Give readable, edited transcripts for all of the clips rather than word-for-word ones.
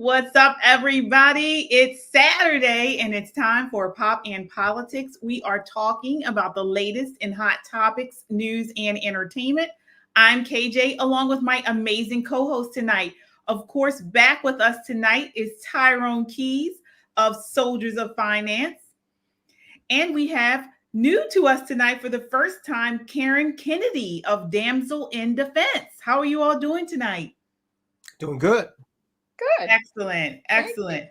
What's up, everybody? It's Saturday and it's time for Pop and Politics. We are talking about the latest in hot topics, news, and entertainment. I'm KJ, along with my amazing co host tonight. Of course, back with us tonight is Tyrone Keys of Soldiers of Finance. And we have new to us tonight for the first time, Karen Kennedy of Damsel in Defense. How are you all doing tonight? Doing good. Good. Excellent.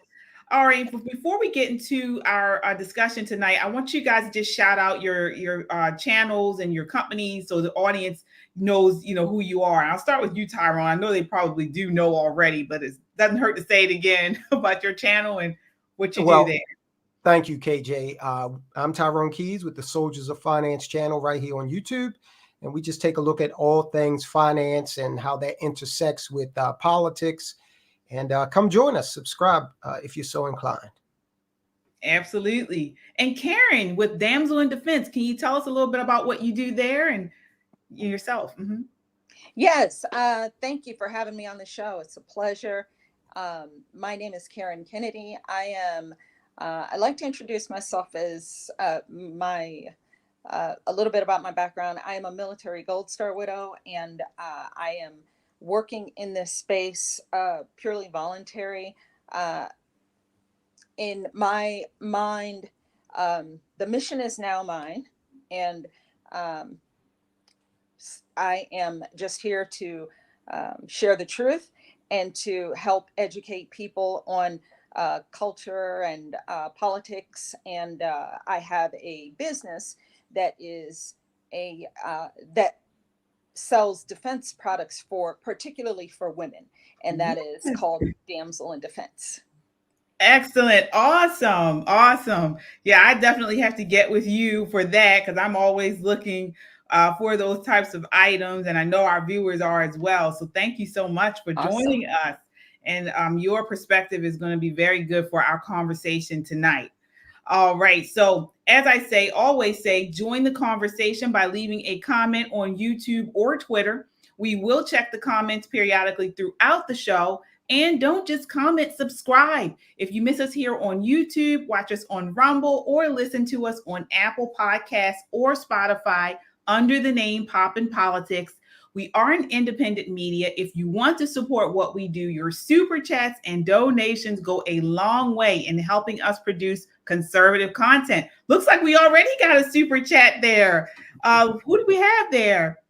All right, before we get into our discussion tonight, I want you guys to just shout out your channels and your companies so the audience knows, who you are. And I'll start with you, Tyrone. I know they probably do know already, but it doesn't hurt to say it again about your channel and what you do there. Thank you, KJ. I'm Tyrone Keys with the Soldiers of Finance channel right here on YouTube. And we just take a look at all things finance and how that intersects with politics. And come join us. Subscribe if you're so inclined. Absolutely. And Karen, with Damsel in Defense, can you tell us a little bit about what you do there and yourself? Mm-hmm. Yes. Thank you for having me on the show. It's a pleasure. My name is Karen Kennedy. I like to introduce myself as a little bit about my background. I am a military Gold Star widow, and I am working in this space purely voluntary. In my mind, the mission is now mine, and I am just here to share the truth and to help educate people on culture and politics. And I have a business that is that sells defense products particularly for women, and that is called Damsel in Defense. Excellent. Awesome. Yeah, I definitely have to get with you for that because I'm always looking for those types of items, and I know our viewers are as well. So thank you so much for joining us. And your perspective is going to be very good for our conversation tonight. All right. So as I always say, join the conversation by leaving a comment on YouTube or Twitter. We will check the comments periodically throughout the show. And don't just comment, subscribe. If you miss us here on YouTube, watch us on Rumble, or listen to us on Apple Podcasts or Spotify under the name Pop and Politics. We are an independent media. If you want to support what we do, your super chats and donations go a long way in helping us produce conservative content. Looks like we already got a super chat there. Who do we have there?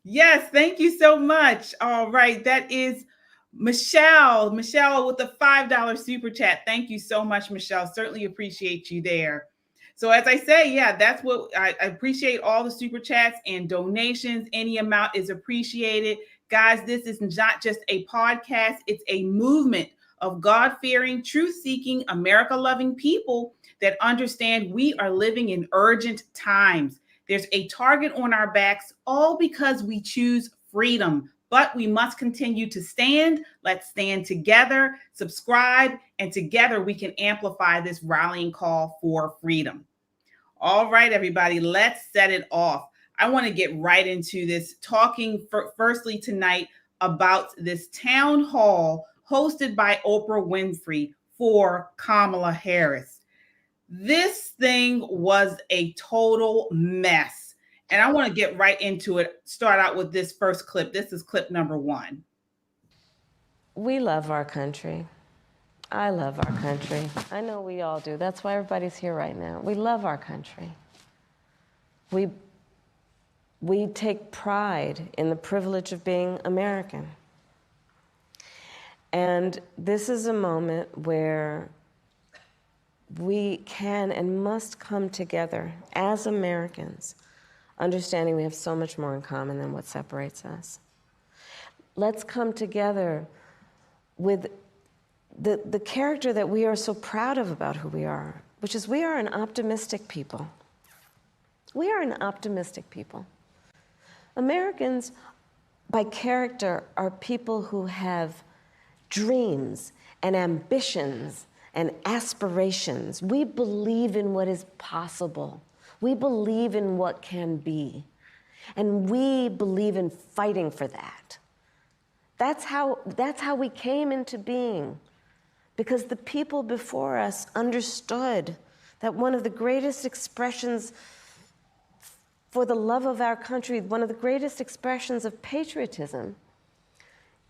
Yes, thank you so much. All right, that is Michelle with the $5 super chat. Thank you so much, Michelle. Certainly appreciate you there. So as I say, that's what I appreciate, all the super chats and donations. Any amount is appreciated. Guys, this is not just a podcast. It's a movement of God-fearing, truth-seeking, America-loving people that understand we are living in urgent times. There's a target on our backs, all because we choose freedom. But we must continue to stand. Let's stand together, subscribe, and together we can amplify this rallying call for freedom. All right, everybody, let's set it off. I want to get right into this, talking firstly tonight about this town hall hosted by Oprah Winfrey for Kamala Harris. This thing was a total mess. And I want to get right into it. Start out with this first clip. This is clip number 1. We love our country. I love our country. I know we all do. That's why everybody's here right now. We love our country. We take pride in the privilege of being American. And this is a moment where we can and must come together as Americans, understanding we have so much more in common than what separates us. Let's come together with the character that we are so proud of about who we are, which is we are an optimistic people. We are an optimistic people. Americans, by character, are people who have dreams and ambitions and aspirations. We believe in what is possible. We believe in what can be. And we believe in fighting for that. That's how we came into being, because the people before us understood that one of the greatest expressions for the love of our country, one of the greatest expressions of patriotism,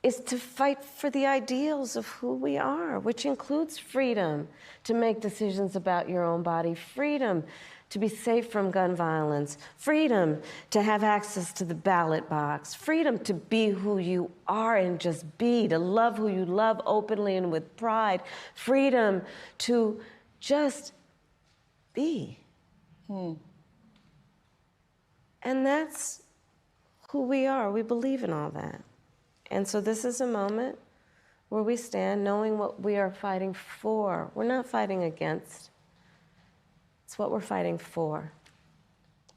is to fight for the ideals of who we are, which includes freedom to make decisions about your own body, freedom to be safe from gun violence, freedom to have access to the ballot box, freedom to be who you are and just be, to love who you love openly and with pride, freedom to just be. And that's who we are. We believe in all that. And so this is a moment where we stand knowing what we are fighting for. We're not fighting against. It's what we're fighting for.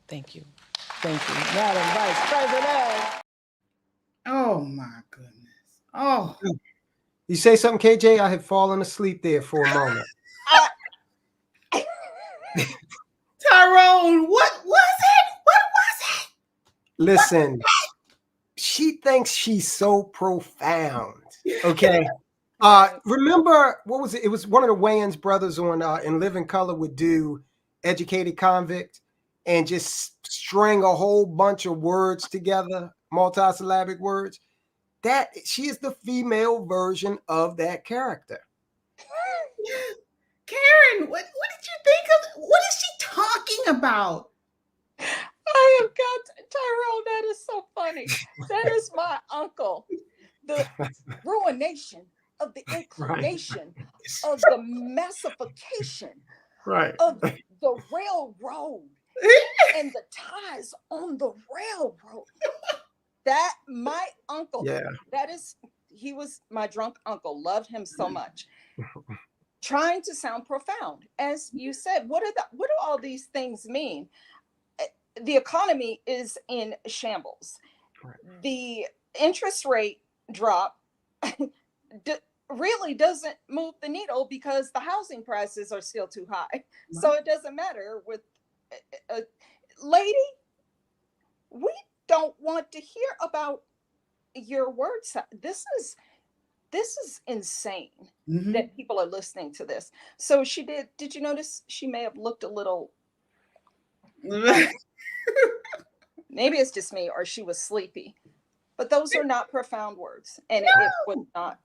Thank you. Thank you, Madam Vice President. Oh my goodness. Oh. You say something, KJ? I had fallen asleep there for a moment. Tyrone, what was it? What was it? Listen, she thinks she's so profound. Okay. Remember, what was it? It was one of the Wayans brothers on In Living Color would do Educated Convict and just string a whole bunch of words together, multisyllabic words. That she is the female version of that character. Karen, what did you think of? What is she talking about? I have got Tyrone. That is so funny. That is my uncle. The ruination of the inclination of the massification of the railroad and the ties on the railroad. That my uncle. Yeah. He was my drunk uncle. Loved him so much. Trying to sound profound, as you said. What do all these things mean? The economy is in shambles. The interest rate drop really doesn't move the needle because the housing prices are still too high. So it doesn't matter with lady. We don't want to hear about your words. This is insane that people are listening to this. So she did you notice she may have looked a little maybe it's just me, or she was sleepy, but those are not profound words. And it was not.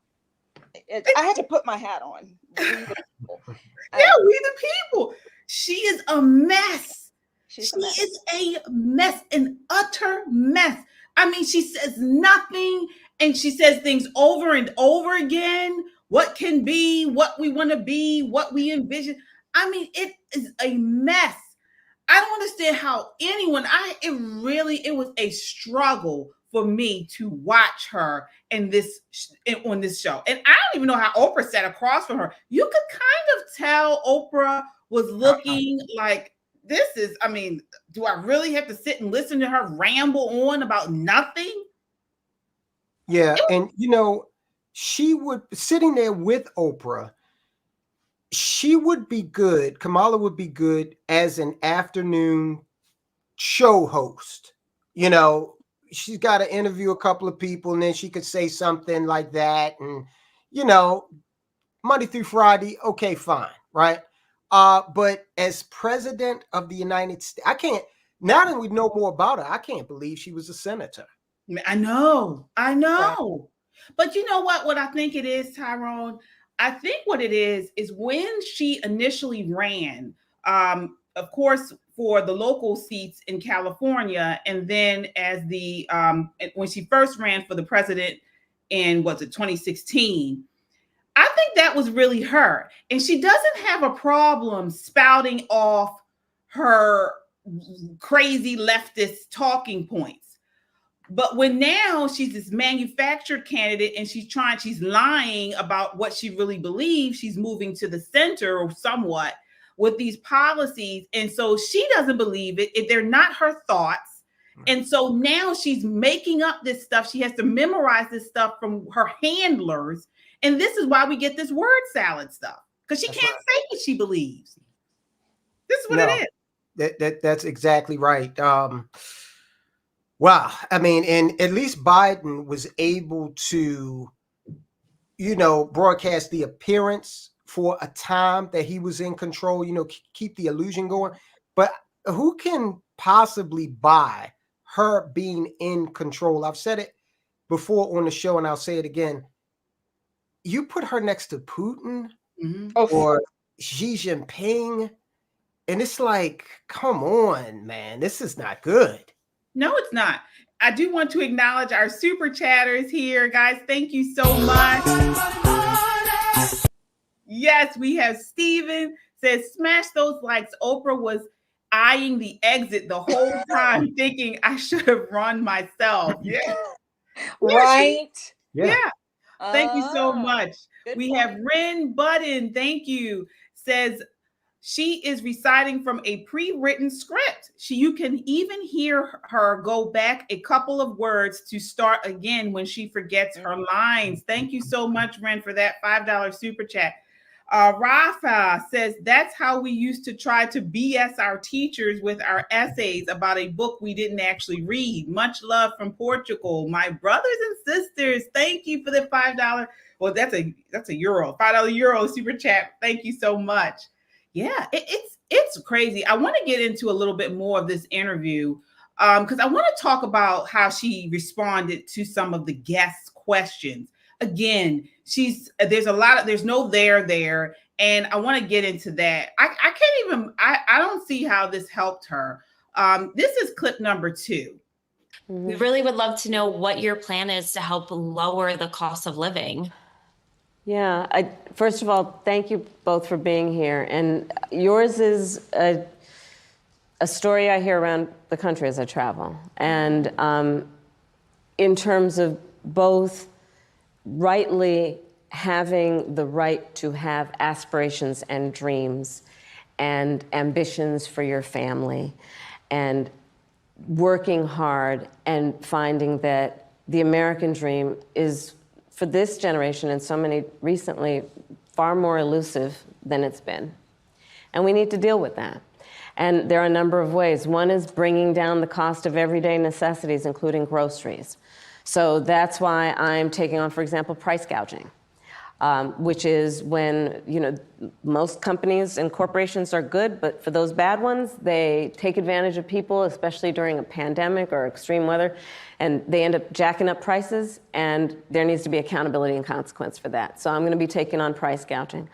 I had to put my hat on. We the people. She is a mess. She is a mess, an utter mess. I mean, she says nothing, and she says things over and over again. What can be, what we want to be, what we envision. I mean, it is a mess. I don't understand how anyone, it was a struggle for me to watch her on this show. And I don't even know how Oprah sat across from her. You could kind of tell Oprah was looking like, do I really have to sit and listen to her ramble on about nothing? Yeah. And, she would, sitting there with Oprah, she would be good. Kamala would be good as an afternoon show host. She's got to interview a couple of people and then she could say something like that. And, Monday through Friday, okay, fine. Right. But as president of the United States, now that we know more about her, I can't believe she was a senator. I know. Right. But you know what I think it is, Tyrone? I think what it is when she initially ran, of course, for the local seats in California, and then as when she first ran for the president in 2016, I think that was really her. And she doesn't have a problem spouting off her crazy leftist talking points. But when now she's this manufactured candidate and she's lying about what she really believes, she's moving to the center or somewhat with these policies. And so she doesn't believe it. They're not her thoughts. And so now she's making up this stuff. She has to memorize this stuff from her handlers. And this is why we get this word salad stuff, because she can't say what she believes. This is what it is. That's exactly right. Wow. I mean, and at least Biden was able to, broadcast the appearance for a time that he was in control, keep the illusion going. But who can possibly buy her being in control? I've said it before on the show, and I'll say it again. You put her next to Putin or Xi Jinping, and it's like, come on, man, this is not good. No, it's not. I do want to acknowledge our super chatters here, guys. Thank you so much. Yes, we have Steven says, smash those likes. Oprah was eyeing the exit the whole time, thinking I should have run myself. Yeah. Right. Yeah. Thank you so much. We have Ren Budden. Thank you. Says, she is reciting from a pre-written script. You can even hear her go back a couple of words to start again when she forgets her lines. Thank you so much, Ren, for that $5 super chat. Rafa says, that's how we used to try to BS our teachers with our essays about a book we didn't actually read. Much love from Portugal. My brothers and sisters, thank you for the $5. Well, that's a euro, $5 euro super chat. Thank you so much. Yeah, it's crazy. I want to get into a little bit more of this interview because I want to talk about how she responded to some of the guests' questions. Again, there's no there, and I want to get into that. I don't see how this helped her. This is clip number 2. We really would love to know what your plan is to help lower the cost of living. Yeah, first of all, thank you both for being here. And yours is a story I hear around the country as I travel. And in terms of both rightly having the right to have aspirations and dreams and ambitions for your family, and working hard and finding that the American dream is, for this generation and so many recently, far more elusive than it's been. And we need to deal with that. And there are a number of ways. One is bringing down the cost of everyday necessities, including groceries. So that's why I'm taking on, for example, price gouging, which is when, most companies and corporations are good, but for those bad ones, they take advantage of people, especially during a pandemic or extreme weather, and they end up jacking up prices, and there needs to be accountability and consequence for that. So I'm going to be taking on price gouging.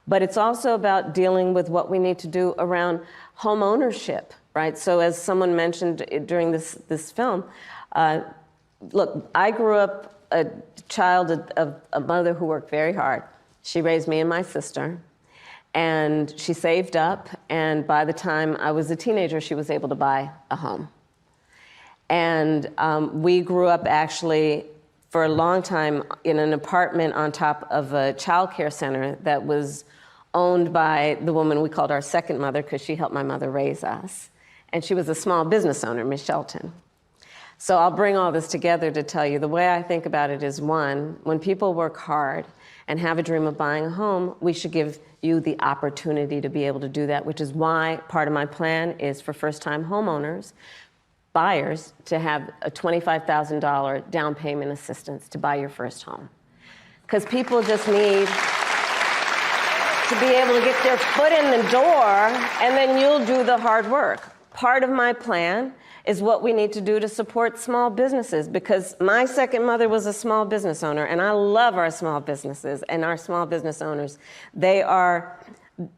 But it's also about dealing with what we need to do around home ownership, right? So as someone mentioned during this film, look, I grew up a child of a mother who worked very hard. She raised me and my sister, and she saved up, and by the time I was a teenager, she was able to buy a home. And we grew up actually for a long time in an apartment on top of a child care center that was owned by the woman we called our second mother because she helped my mother raise us. And she was a small business owner, Miss Shelton. So I'll bring all this together to tell you the way I think about it is, one, when people work hard and have a dream of buying a home, we should give you the opportunity to be able to do that, which is why part of my plan is for first-time homeowners, buyers, to have a $25,000 down payment assistance to buy your first home. Because people just need to be able to get their foot in the door, and then you'll do the hard work. Part of my plan is what we need to do to support small businesses, because my second mother was a small business owner, and I love our small businesses and our small business owners. They are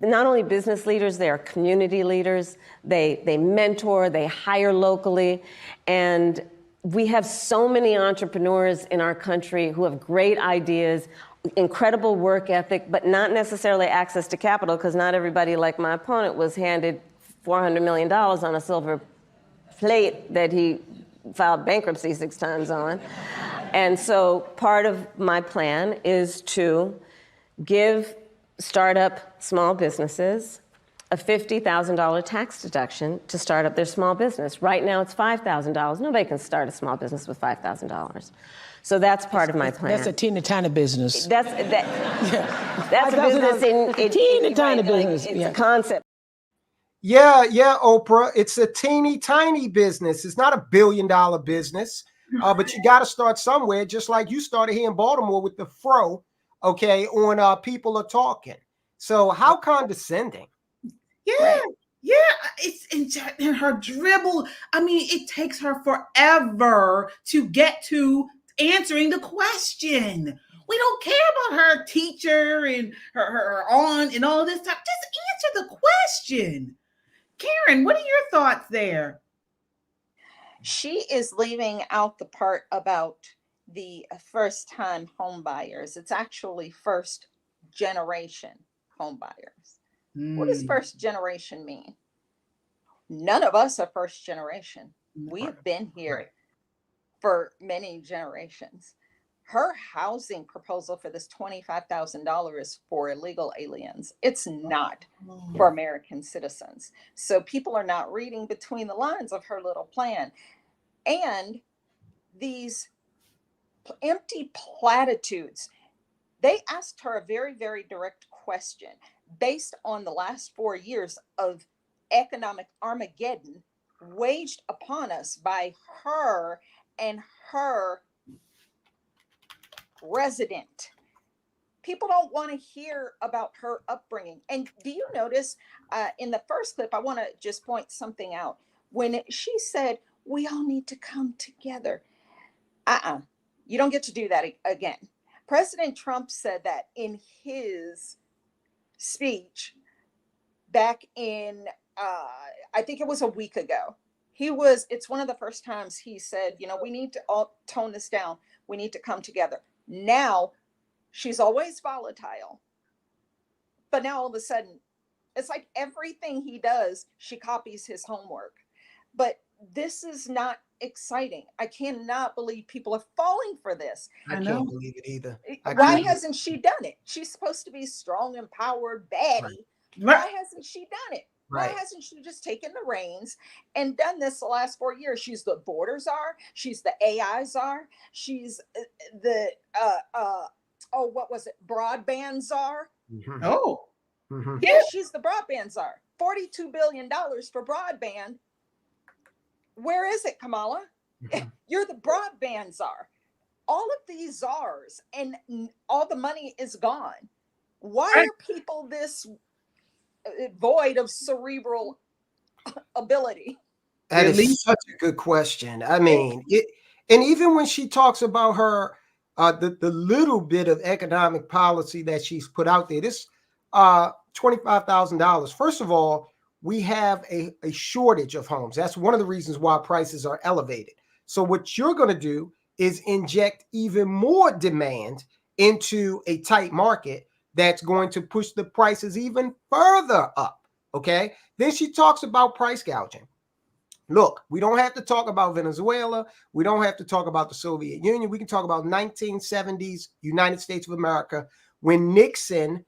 not only business leaders, they are community leaders. They mentor, they hire locally, and we have so many entrepreneurs in our country who have great ideas, incredible work ethic, but not necessarily access to capital, because not everybody, like my opponent, was handed $400 million on a silver plate that he filed bankruptcy 6 times on. And so part of my plan is to give startup small businesses a $50,000 tax deduction to start up their small business. Right now it's $5,000. Nobody can start a small business with $5,000. So that's part of my plan. That's a teeny tiny business. That's a business in teeny tiny business. It's a concept. Yeah, Oprah. It's a teeny tiny business. It's not a $1 billion business, but you got to start somewhere. Just like you started here in Baltimore with the fro, okay, on People Are Talking. So how condescending. Yeah, Right. yeah. It's in her dribble. I mean, it takes her forever to get to answering the question. We don't care about her teacher and her aunt and all this stuff. Just answer the question. Karen, what are your thoughts there? She is leaving out the part about the first time home buyers. It's actually first generation home buyers. What does first generation mean? None of us are first generation. We have been here for many generations. Her housing proposal for this $25,000 is for illegal aliens. It's not for American citizens. So people are not reading between the lines of her little plan. And these empty platitudes. They asked her a very, very direct question based on the last 4 years of economic Armageddon waged upon us by her and her resident. People don't want to hear about her upbringing. And do you notice in the first clip, I want to just point something out. When she said, we all need to come together. You don't get to do that again. President Trump said that in his speech back in, I think it was a week ago. It's one of the first times he said, we need to all tone this down. We need to come together. Now, she's always volatile. But now all of a sudden, it's like everything he does, she copies his homework. But this is not exciting. I cannot believe people are falling for this. I can't believe it either. Why hasn't she done it? She's supposed to be strong, empowered, baddie. Right. Why hasn't she done it? Right. Why hasn't she just taken the reins and done this the last 4 years? She's the border czar. She's the AI czar. She's the what was it? Broadband czar. Mhm. Oh, Mhm. Yeah, she's the broadband czar. $42 billion for broadband. Where is it, Kamala? Mhm. You're the broadband czar. All of these czars and all the money is gone. Why are people this void of cerebral ability? That At is least- such a good question. I mean, and even when she talks about her, the little bit of economic policy that she's put out there, this $25,000. First of all, we have a shortage of homes. That's one of the reasons why prices are elevated. So what you're going to do is inject even more demand into a tight market that's going to push the prices even further up. Okay. Then she talks about price gouging. Look, we don't have to talk about Venezuela. We don't have to talk about the Soviet Union. We can talk about 1970s United States of America when Nixon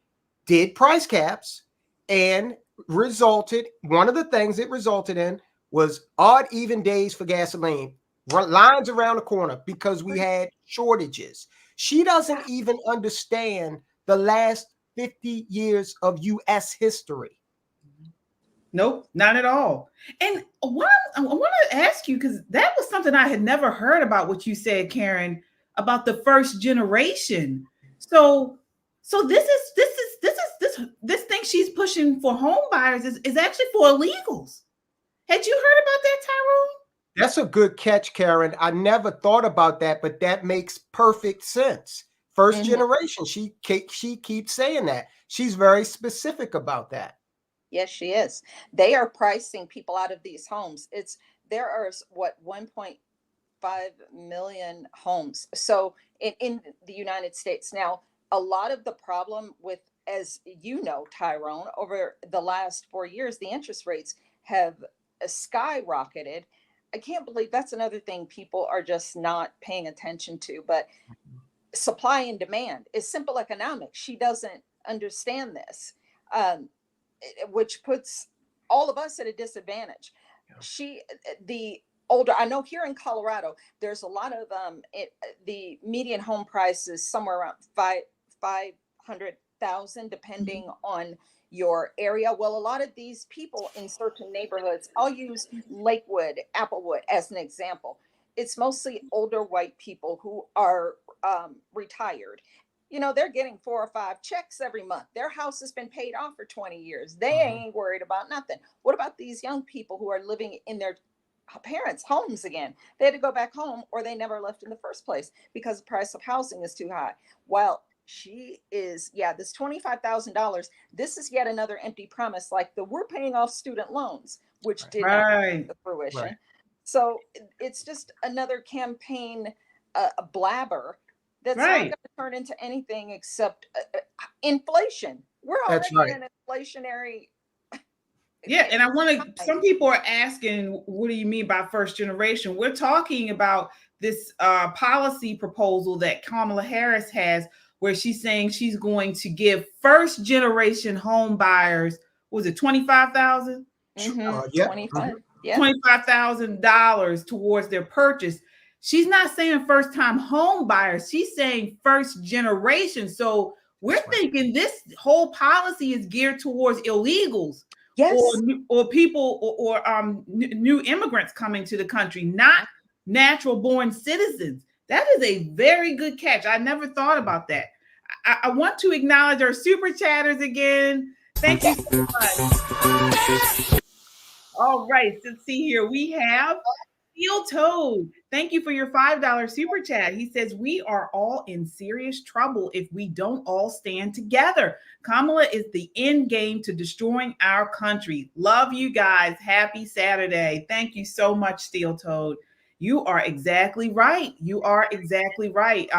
did price caps and one of the things it resulted in was odd, even days for gasoline, lines around the corner because we had shortages. She doesn't even understand the last 50 years of U.S. history. Nope, not at all. And I want to ask you, because that was something I had never heard about what you said, Karen, about the first generation. So this thing she's pushing for home buyers is actually for illegals. Had you heard about that, Tyrone? That's a good catch, Karen. I never thought about that, but that makes perfect sense. First generation, she keeps saying that. She's very specific about that. Yes, she is. They are pricing people out of these homes. There are 1.5 million homes. So in the United States now, a lot of the problem with, as you know, Tyrone, over the last 4 years, the interest rates have skyrocketed. I can't believe that's another thing people are just not paying attention to. But supply and demand is simple economics. She doesn't understand this. Which puts all of us at a disadvantage. The older, I know here in Colorado, there's a lot of the median home price is somewhere around 500,000, depending on your area. Well, a lot of these people in certain neighborhoods, I'll use Lakewood, Applewood as an example. It's mostly older white people who are retired. You know, they're getting 4 or 5 checks every month. Their house has been paid off for 20 years. They ain't worried about nothing. What about these young people who are living in their parents' homes again? They had to go back home, or they never left in the first place because the price of housing is too high. Well, she is, this $25,000. This is yet another empty promise, like we're paying off student loans, which did not come to fruition. Right. So it's just another campaign, a blabber that's not going to turn into anything except inflation. We're already in an inflationary. Yeah, and I want to, some people are asking, what do you mean by first generation? We're talking about this policy proposal that Kamala Harris has, where she's saying she's going to give first generation home buyers, what was it, $25,000? $25,000 towards their purchase. She's not saying first time home buyers. She's saying first generation. So we're thinking this whole policy is geared towards illegals. Yes. Or people or new immigrants coming to the country, not natural born citizens. That is a very good catch. I never thought about that. I want to acknowledge our super chatters again. Thank you so much. All right, let's see here. We have Steel Toad. Thank you for your $5 super chat. He says, we are all in serious trouble if we don't all stand together. Kamala is the end game to destroying our country. Love you guys. Happy Saturday. Thank you so much, Steel Toad. You are exactly right. You are exactly right.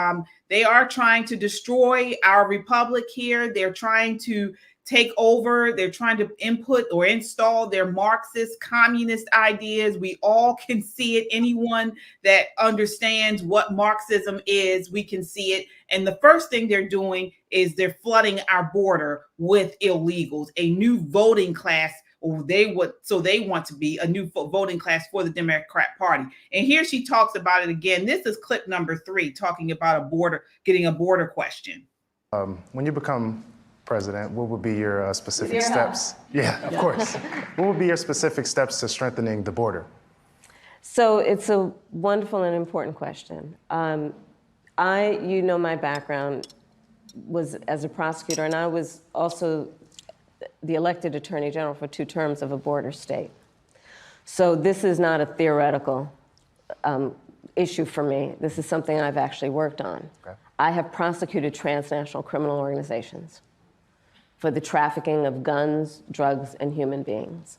They are trying to destroy our republic here. They're trying to take over. They're trying to input or install their Marxist, communist ideas. We all can see it. Anyone that understands what Marxism is, we can see it. And the first thing they're doing is they're flooding our border with illegals, a new voting class. Or they want to be a new voting class for the Democrat Party. And here she talks about it again. This is clip number 3, talking about getting a border question. When you become president, what would be your specific steps? Yeah, of course. What would be your specific steps to strengthening the border? So it's a wonderful and important question. You know, my background was as a prosecutor, and I was also the elected attorney general for 2 terms of a border state. So this is not a theoretical issue for me. This is something I've actually worked on. Okay. I have prosecuted transnational criminal organizations for the trafficking of guns, drugs, and human beings.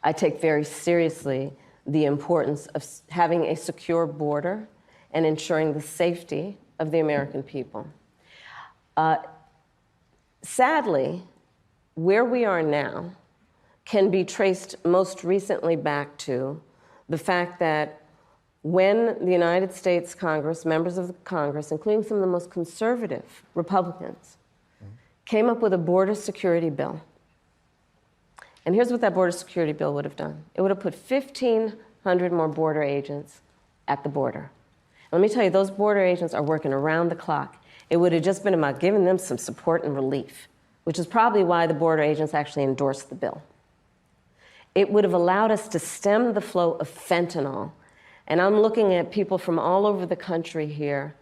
I take very seriously the importance of having a secure border and ensuring the safety of the American people. Sadly, where we are now can be traced most recently back to the fact that when the United States Congress, members of the Congress, including some of the most conservative Republicans, came up with a border security bill. And here's what that border security bill would have done. It would have put 1,500 more border agents at the border. Let me tell you, those border agents are working around the clock. It would have just been about giving them some support and relief, which is probably why the border agents actually endorsed the bill. It would have allowed us to stem the flow of fentanyl. And I'm looking at people from all over the country here,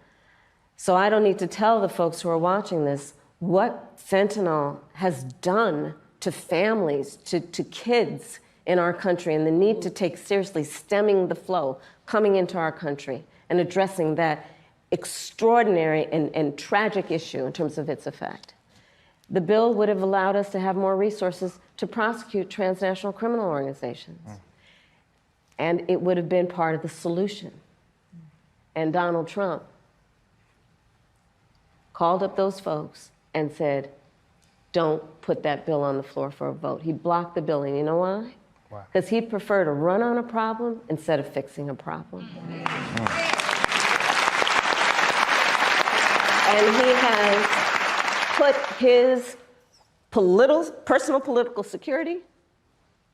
so I don't need to tell the folks who are watching this what fentanyl has done to families, to kids in our country, and the need to take seriously stemming the flow coming into our country and addressing that extraordinary and tragic issue in terms of its effect. The bill would have allowed us to have more resources to prosecute transnational criminal organizations. And it would have been part of the solution. And Donald Trump called up those folks and said, don't put that bill on the floor for a vote. He blocked the bill, and you know why? Why? Because he'd prefer to run on a problem instead of fixing a problem. And he has put his personal political security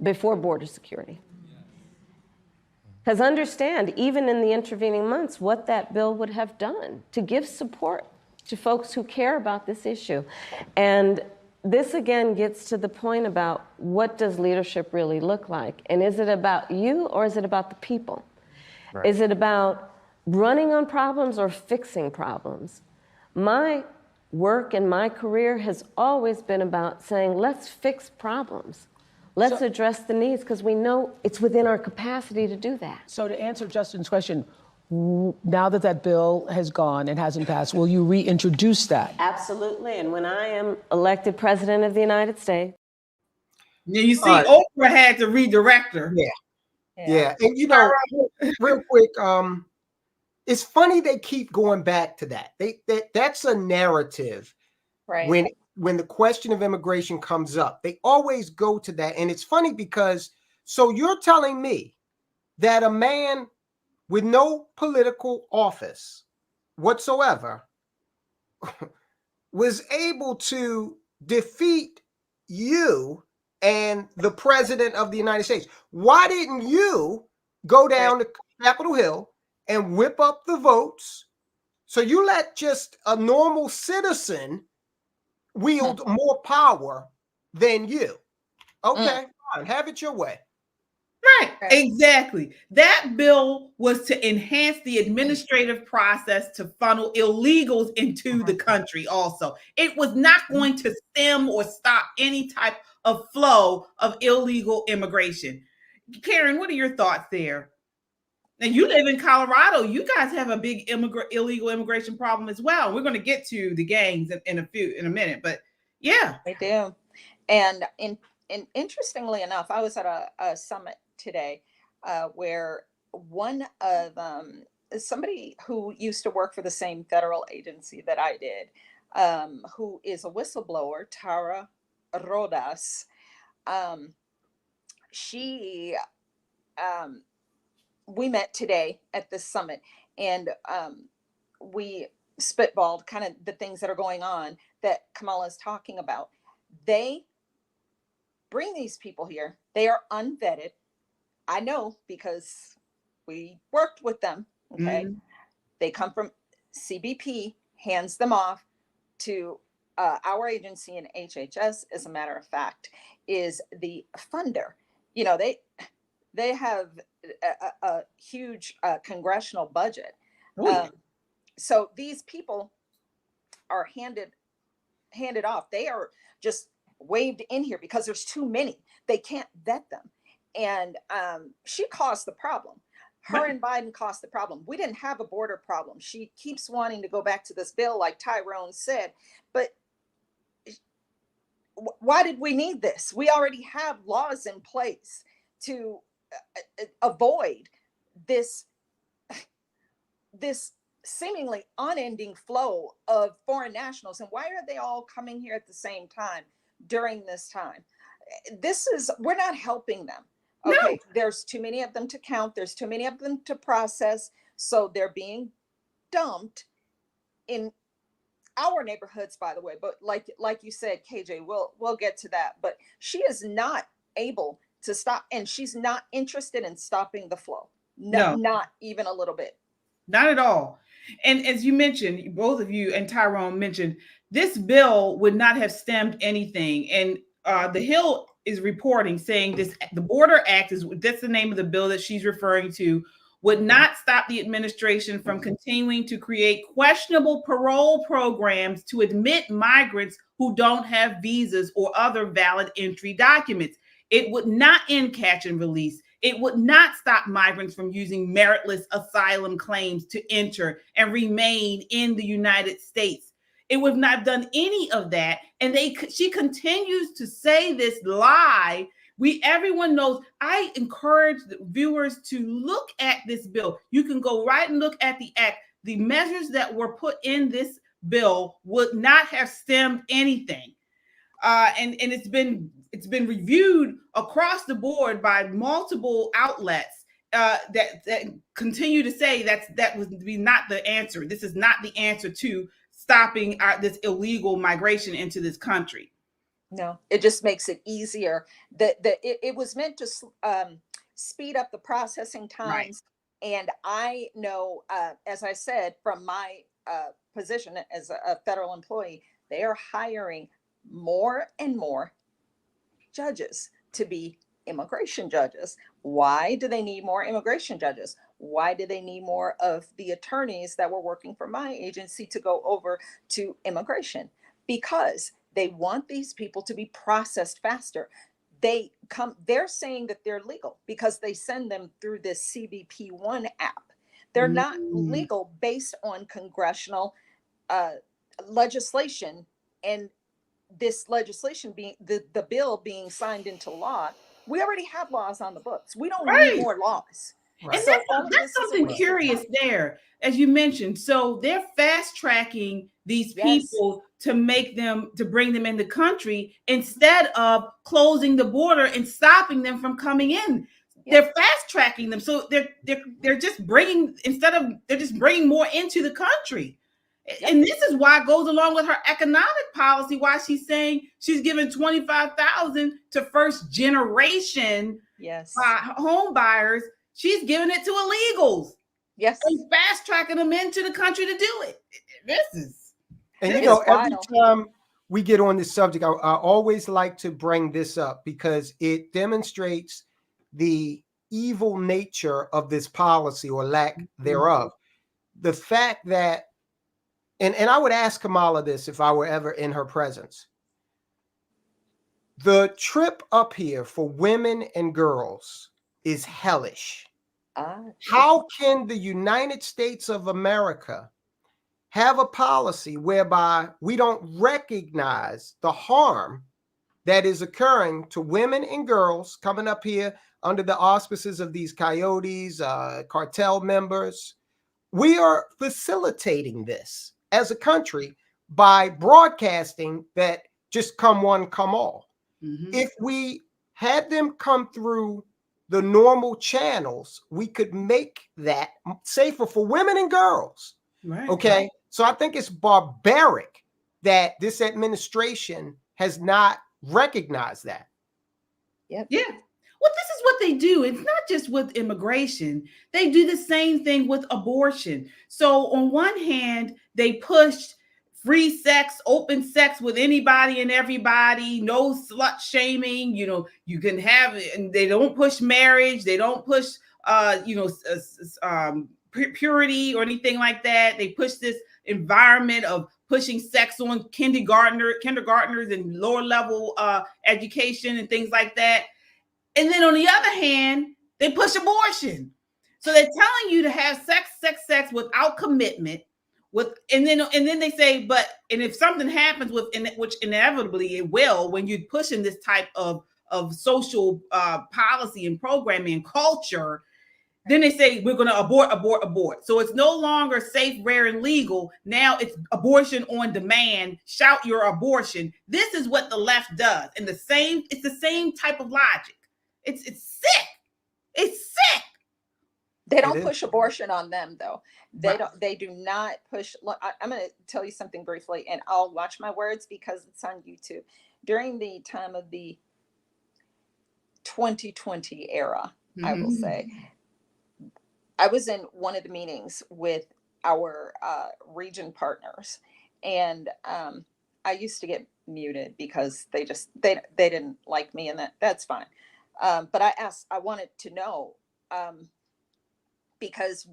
before border security. Because understand, even in the intervening months, what that bill would have done to give support to folks who care about this issue. And this again gets to the point about what does leadership really look like? And is it about you or is it about the people? Right. Is it about running on problems or fixing problems? My work and my career has always been about saying, let's fix problems. Let's address the needs, because we know it's within our capacity to do that. So to answer Justin's question, now that that bill has gone and hasn't passed, will you reintroduce that? Absolutely. And when I am elected president of the United States. Now, you see, Oprah had to redirect her. Yeah. And you know, real quick, it's funny they keep going back to that. That's a narrative. Right. When the question of immigration comes up, they always go to that. And it's funny because, so you're telling me that a man with no political office whatsoever was able to defeat you and the president of the United States. Why didn't you go down to Capitol Hill and whip up the votes? So you let just a normal citizen wield more power than you. Okay, fine, have it your way. Right, exactly. That bill was to enhance the administrative process to funnel illegals into the country also. It was not going to stem or stop any type of flow of illegal immigration. Karen, what are your thoughts there? And you live in Colorado. You guys have a big illegal immigration problem as well. We're going to get to the gangs in a minute, but yeah. They do. And interestingly enough, I was at a summit today where one of somebody who used to work for the same federal agency that I did, who is a whistleblower, Tara Rodas, she we met today at this summit, and we spitballed kind of the things that are going on that Kamala is talking about. They bring these people here. They are unvetted. I know because we worked with them. Okay. They come from CBP, hands them off to our agency, and HHS, as a matter of fact, is the funder. You know, they have a huge congressional budget. So these people are handed off. They are just waved in here because there's too many. They can't vet them. And she caused the problem. Her and Biden caused the problem. We didn't have a border problem. She keeps wanting to go back to this bill, like Tyrone said, but why did we need this? We already have laws in place to avoid this seemingly unending flow of foreign nationals. And why are they all coming here at the same time during this time? We're not helping them. Okay, no. There's too many of them to count. There's too many of them to process. So they're being dumped in our neighborhoods, by the way. But like you said, KJ, we'll get to that. But she is not able to stop, and she's not interested in stopping the flow. No, not even a little bit. Not at all. And as you mentioned, both of you and Tyrone mentioned, this bill would not have stemmed anything. And the Hill is reporting, saying the Border Act that's the name of the bill that she's referring to, would not stop the administration from continuing to create questionable parole programs to admit migrants who don't have visas or other valid entry documents. It would not end catch and release. It would not stop migrants from using meritless asylum claims to enter and remain in the United States. It would not have done any of that. And she continues to say this lie. Everyone knows. I encourage the viewers to look at this bill. You can go right and look at the act. The measures that were put in this bill would not have stemmed anything. And it's been reviewed across the board by multiple outlets that continue to say that would be not the answer. This is not the answer to stopping this illegal migration into this country. No, it just makes it easier. It was meant to speed up the processing times. Right. And I know, as I said, from my position as a federal employee, they are hiring more and more judges to be immigration judges. Why do they need more immigration judges? Why do they need more of the attorneys that were working for my agency to go over to immigration? Because they want these people to be processed faster. They're saying that they're legal because they send them through this CBP1 app. They're not legal based on congressional legislation, and this legislation being the bill being signed into law. We already have laws on the books. We don't need more laws. Right. And So that's something curious there, as you mentioned. So they're fast tracking these people to bring them in the country instead of closing the border and stopping them from coming in. They're fast tracking them. So they're just bringing, they're just bringing more into the country. And this is why it goes along with her economic policy, why she's saying she's giving $25,000 to first generation home buyers. She's giving it to illegals. Yes. And fast tracking them into the country to do it. This is. And every time we get on this subject, I always like to bring this up because it demonstrates the evil nature of this policy or lack thereof. The fact that, and I would ask Kamala this if I were ever in her presence. The trip up here for women and girls is hellish. How can the United States of America have a policy whereby we don't recognize the harm that is occurring to women and girls coming up here under the auspices of these coyotes, cartel members? We are facilitating this as a country by broadcasting that just come one, come all. If we had them come through the normal channels, we could make that safer for women and girls. Right. Okay. So I think it's barbaric that this administration has not recognized that. Yep. Yeah. Well, this is what they do. It's not just with immigration. They do the same thing with abortion. So on one hand, they pushed free sex, open sex with anybody and everybody, no slut shaming, you can have it, and they don't push marriage, they don't push purity or anything like that. They push this environment of pushing sex on kindergartners and lower level education and things like that. And then on the other hand, they push abortion. So they're telling you to have sex without commitment. And then they say, and if something happens which inevitably it will, when you're pushing this type of social policy and programming and culture, then they say we're going to abort. So it's no longer safe, rare, and legal. Now it's abortion on demand. Shout your abortion. This is what the left does, and it's the same type of logic. It's sick. It's sick. They don't push abortion on them, though. They do not push. Look, I'm going to tell you something briefly, and I'll watch my words because it's on YouTube. During the time of the 2020 era, I will say, I was in one of the meetings with our region partners, and I used to get muted because they didn't like me, and that's fine. But I wanted to know, because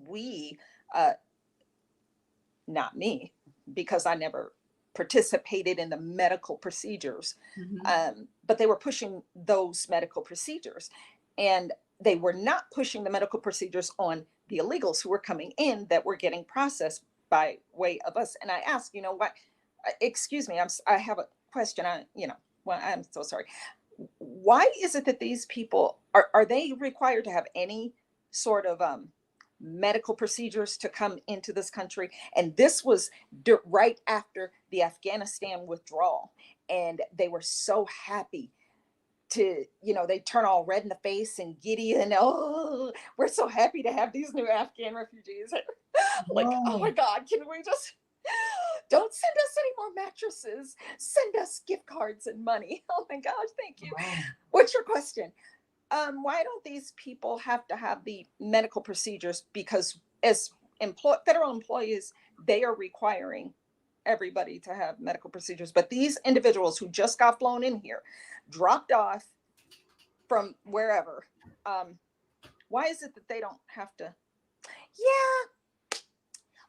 not me, because I never participated in the medical procedures, but they were pushing those medical procedures, and they were not pushing the medical procedures on the illegals who were coming in that were getting processed by way of us. And I asked, what, excuse me, I have a question. I'm so sorry. Why is it that these people are they required to have any sort of medical procedures to come into this country? And this was right after the Afghanistan withdrawal, and they were so happy to, they turn all red in the face and giddy, and we're so happy to have these new Afghan refugees. Like, oh my God, can we just don't send us any more mattresses, send us gift cards and money. Oh my gosh, thank you. Wow. What's your question? Why don't these people have to have the medical procedures? Because as federal employees, they are requiring everybody to have medical procedures, but these individuals who just got flown in here, dropped off from wherever, why is it that they don't have to? Yeah,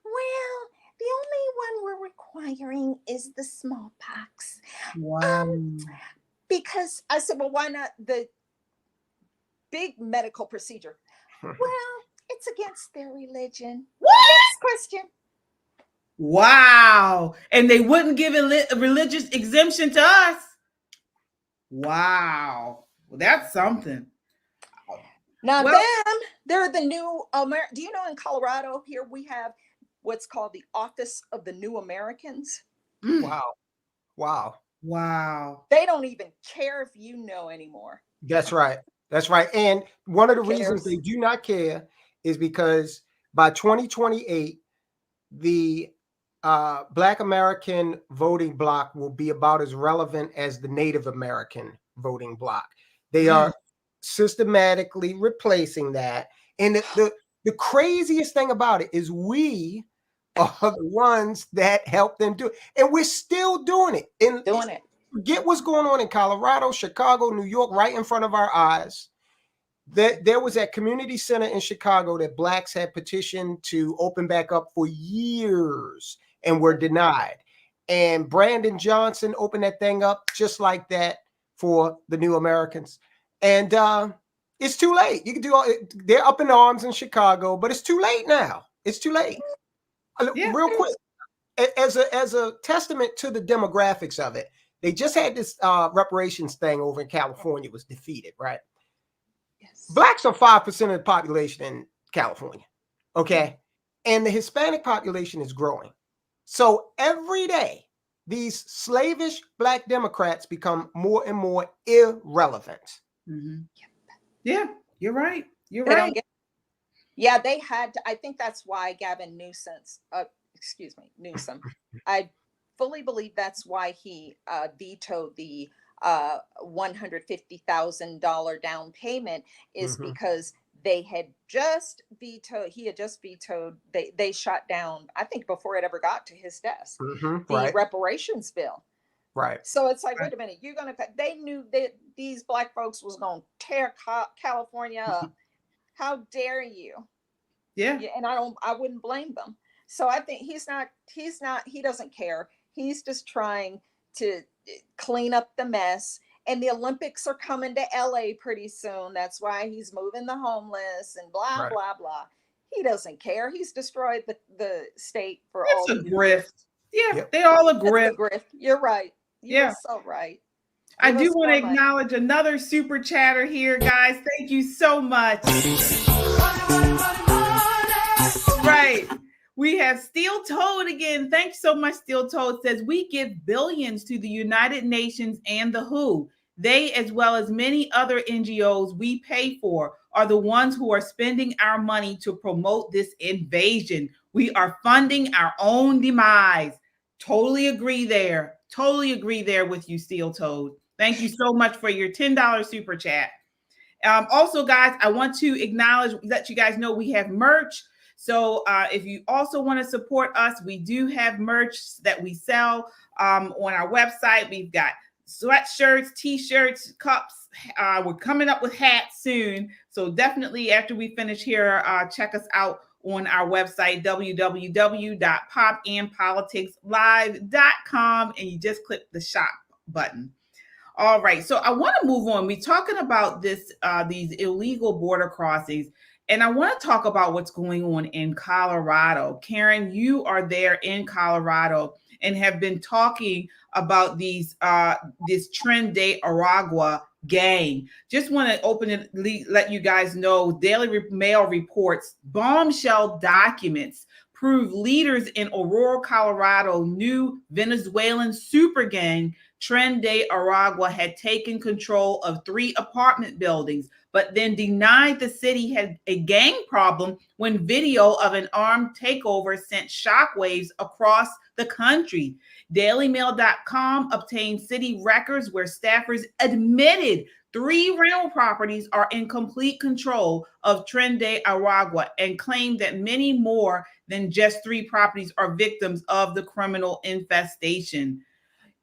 well, the only one we're requiring is the smallpox. Wow. Because I said, well, why not the big medical procedure? Well, it's against their religion. Next question. Wow. And they wouldn't give a religious exemption to us. Wow. Well, that's something. Now, Well- they're the new do you know in Colorado here we have what's called the Office of the New Americans? Wow. Wow. Wow. They don't even care if you know anymore. That's right. That's right. And one of the reasons they do not care is because by 2028, the Black American voting bloc will be about as relevant as the Native American voting bloc. They are systematically replacing that. And the craziest thing about it is we are the ones that help them do it. And we're still doing it. Forget what's going on in Colorado, Chicago, New York, right in front of our eyes. There was that community center in Chicago that Blacks had petitioned to open back up for years and were denied. And Brandon Johnson opened that thing up just like that for the New Americans. And it's too late. You can do all, they're up in arms in Chicago, but it's too late now. It's too late. Yeah. Real quick, as a testament to the demographics of it, they just had this reparations thing over in California was defeated, right? Yes. Blacks are 5% of the population in California, okay? And the Hispanic population is growing. So every day, these slavish Black Democrats become more and more irrelevant. Mm-hmm. Yeah, you're right. You're They right. don't get, yeah, they had to, I think that's why Gavin Newsom, I fully believe that's why he vetoed the $150,000 down payment is because he had just vetoed, they shot down, I think before it ever got to his desk, the reparations bill. Right. So it's like, wait a minute, they knew that these Black folks was going to tear California up. How dare you? Yeah. And I wouldn't blame them. So I think he doesn't care. He's just trying to clean up the mess. And the Olympics are coming to LA pretty soon. That's why he's moving the homeless and blah, blah, blah. He doesn't care. He's destroyed the state for all. It's a grift. Yeah, they all a grift. Grift. You're right. You're so right. I do want to acknowledge another super chatter here, guys. Thank you so much. Right. We have Steel Toad again. Thanks so much, Steel Toad. Says we give billions to the United Nations and the WHO. They, as well as many other NGOs we pay for, are the ones who are spending our money to promote this invasion. We are funding our own demise. Totally agree there. Totally agree there with you, Steel Toad. Thank you so much for your $10 super chat. Also, guys, I want to let you guys know we have merch. So if you also want to support us, we do have merch that we sell on our website. We've got sweatshirts, t-shirts, cups. We're coming up with hats soon. So definitely after we finish here, check us out on our website, www.popandpoliticslive.com, and you just click the shop button. All right, so I want to move on. We're talking about these illegal border crossings, and I want to talk about what's going on in Colorado. Karen, you are there in Colorado and have been talking about this Tren de Aragua gang. Just want to let you guys know, Daily Mail reports bombshell documents prove leaders in Aurora, Colorado, new Venezuelan super gang Tren de Aragua had taken control of 3 apartment buildings, but then denied the city had a gang problem when video of an armed takeover sent shockwaves across the country. DailyMail.com obtained city records where staffers admitted 3 rental properties are in complete control of Tren de Aragua and claimed that many more than just 3 properties are victims of the criminal infestation.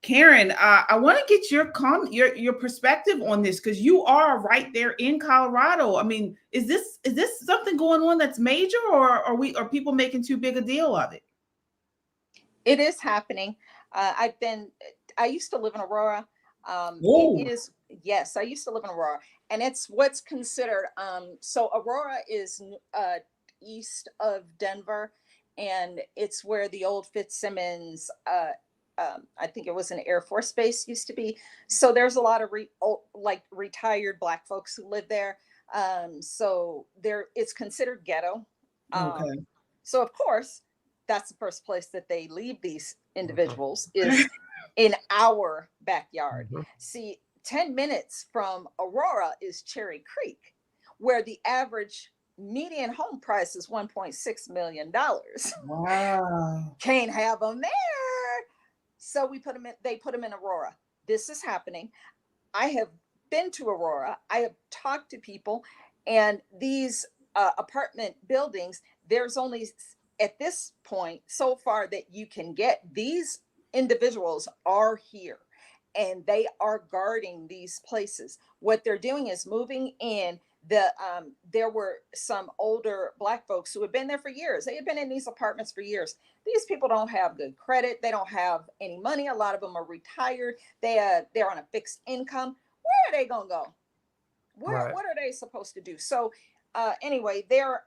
Karen, I want to get your perspective on this, because you are right there in Colorado. I mean, is this something going on that's major, or are people making too big a deal of it? It is happening. I used to live in Aurora. Yes, I used to live in Aurora, and it's what's considered, so Aurora is east of Denver, and it's where the old Fitzsimmons, I think it was an Air Force base used to be. So there's a lot of retired Black folks who live there. So it's considered ghetto. Okay. So of course, that's the first place that they leave these individuals is in our backyard. See, 10 minutes from Aurora is Cherry Creek, where the average median home price is $1.6 million. Wow. Can't have them there. So they put them in Aurora. This is happening. I have been to Aurora. I have talked to people, and these apartment buildings, there's only at this point so far that you can get. These individuals are here, and they are guarding these places. What they're doing is moving in. There were some older Black folks who had been there for years. They had been in these apartments for years. These people don't have good credit. They don't have any money. A lot of them are retired. They're on a fixed income. Where are they gonna go? What are they supposed to do? So anyway, there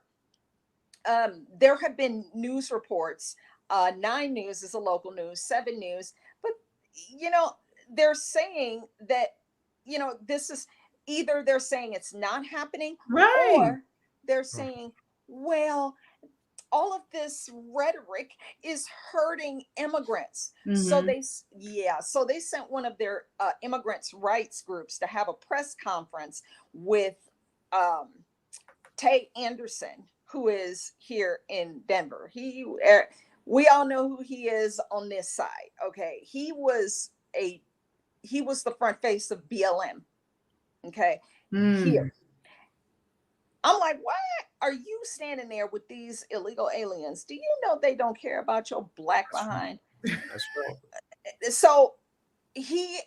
have been news reports. 9 News is a local news, 7 News, but they're saying that this is either they're saying it's not happening, right, or they're saying, well, all of this rhetoric is hurting immigrants. So they sent one of their immigrants' rights groups to have a press conference with Tay Anderson, who is here in Denver. We all know who he is on this side. Okay, he was the front face of BLM. Okay, here. I'm like, why are you standing there with these illegal aliens? Do you know they don't care about your Black behind? That's right. So he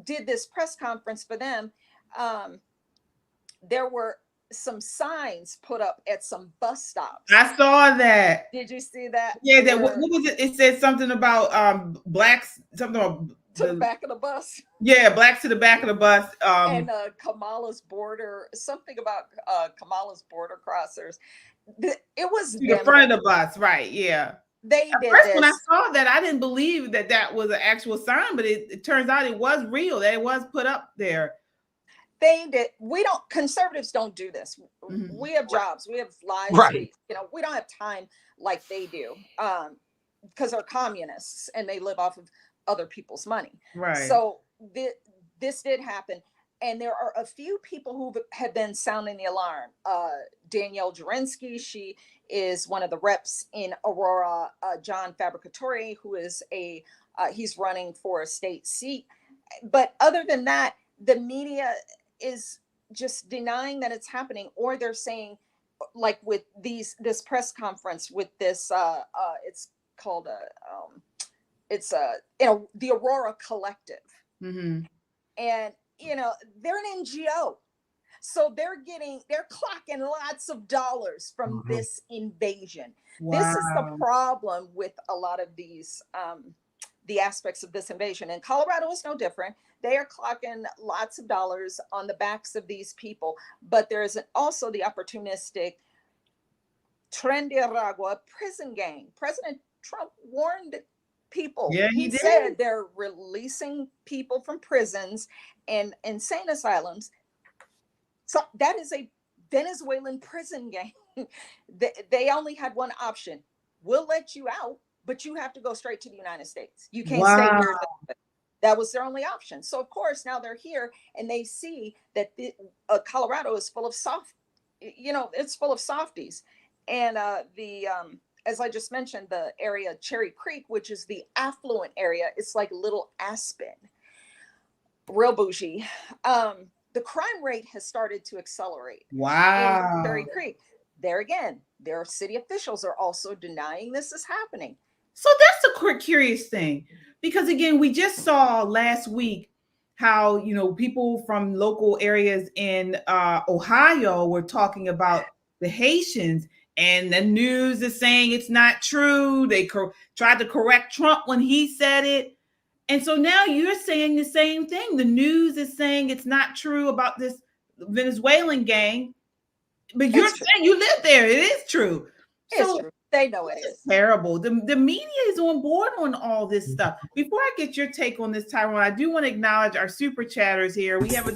did this press conference for them. There were some signs put up at some bus stops. I saw that. Did you see that? Yeah, what was it? It said something about Blacks, something about to the back of the bus. Yeah, Blacks to the back of the bus. And Kamala's border, something about Kamala's border crossers. It was the front of the bus, right? Yeah. They At did first, this. when I saw that, I didn't believe that was an actual sign, but it turns out it was real. That it was put up there. They did. Conservatives don't do this. We have jobs. We have lives. Right. We don't have time like they do, because they're communists and they live off of other people's money. Right. So this did happen. And there are a few people who have been sounding the alarm. Danielle Jurinsky, she is one of the reps in Aurora. John Fabricatore, who is he's running for a state seat. But other than that, the media is just denying that it's happening, or they're saying, like with this press conference with this, it's called the Aurora Collective. And they're an NGO, so they're clocking lots of dollars from this invasion. Wow. This is the problem with a lot of these the aspects of this invasion, and Colorado is no different. They are clocking lots of dollars on the backs of these people, but there is also the opportunistic Tren de Aragua prison gang. President Trump warned people. Yeah, he did. Said they're releasing people from prisons and insane asylums. So that is a Venezuelan prison gang. They only had one option. We'll let you out, but you have to go straight to the United States. You can't stay here. That was their only option. So of course now they're here and they see that Colorado is full of it's full of softies. And as I just mentioned, the area Cherry Creek, which is the affluent area, it's like Little Aspen, real bougie. The crime rate has started to accelerate. Wow. In Cherry Creek. There again, their city officials are also denying this is happening. So that's a curious thing, because again, we just saw last week how, people from local areas in Ohio were talking about the Haitians, and the news is saying it's not true. They tried to correct Trump when he said it. And so now you're saying the same thing. The news is saying it's not true about this Venezuelan gang, but you're saying you live there. It is true. It's true. They know it is. Terrible. The media is on board on all this stuff. Before I get your take on this, Tyrone, I do want to acknowledge our super chatters here. We have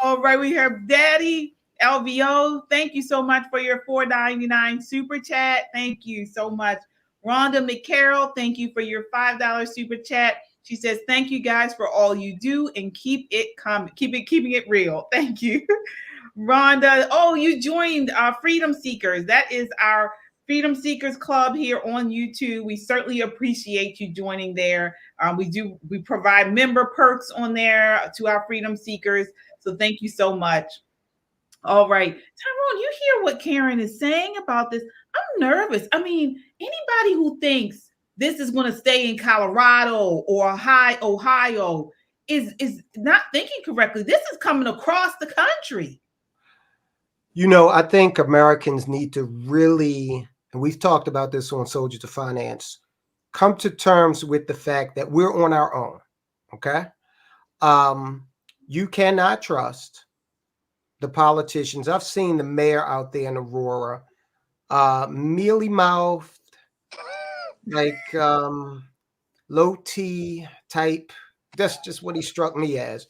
all right, we have Daddy LVO. Thank you so much for your $4.99 super chat. Thank you so much. Rhonda McCarroll, thank you for your $5 super chat. She says, thank you guys for all you do and keep it coming. Keeping it real. Thank you. Rhonda, you joined Freedom Seekers. That is our Freedom Seekers Club here on YouTube. We certainly appreciate you joining there. We provide member perks on there to our Freedom Seekers. So thank you so much. All right. Tyrone, you hear what Karen is saying about this? I'm nervous. I mean, anybody who thinks this is going to stay in Colorado or Ohio is not thinking correctly. This is coming across the country. I think Americans need to really, and we've talked about this on Soldiers of Finance, come to terms with the fact that we're on our own. Okay. You cannot trust the politicians. I've seen the mayor out there in Aurora, mealy-mouthed, like low T type. That's just what he struck me as.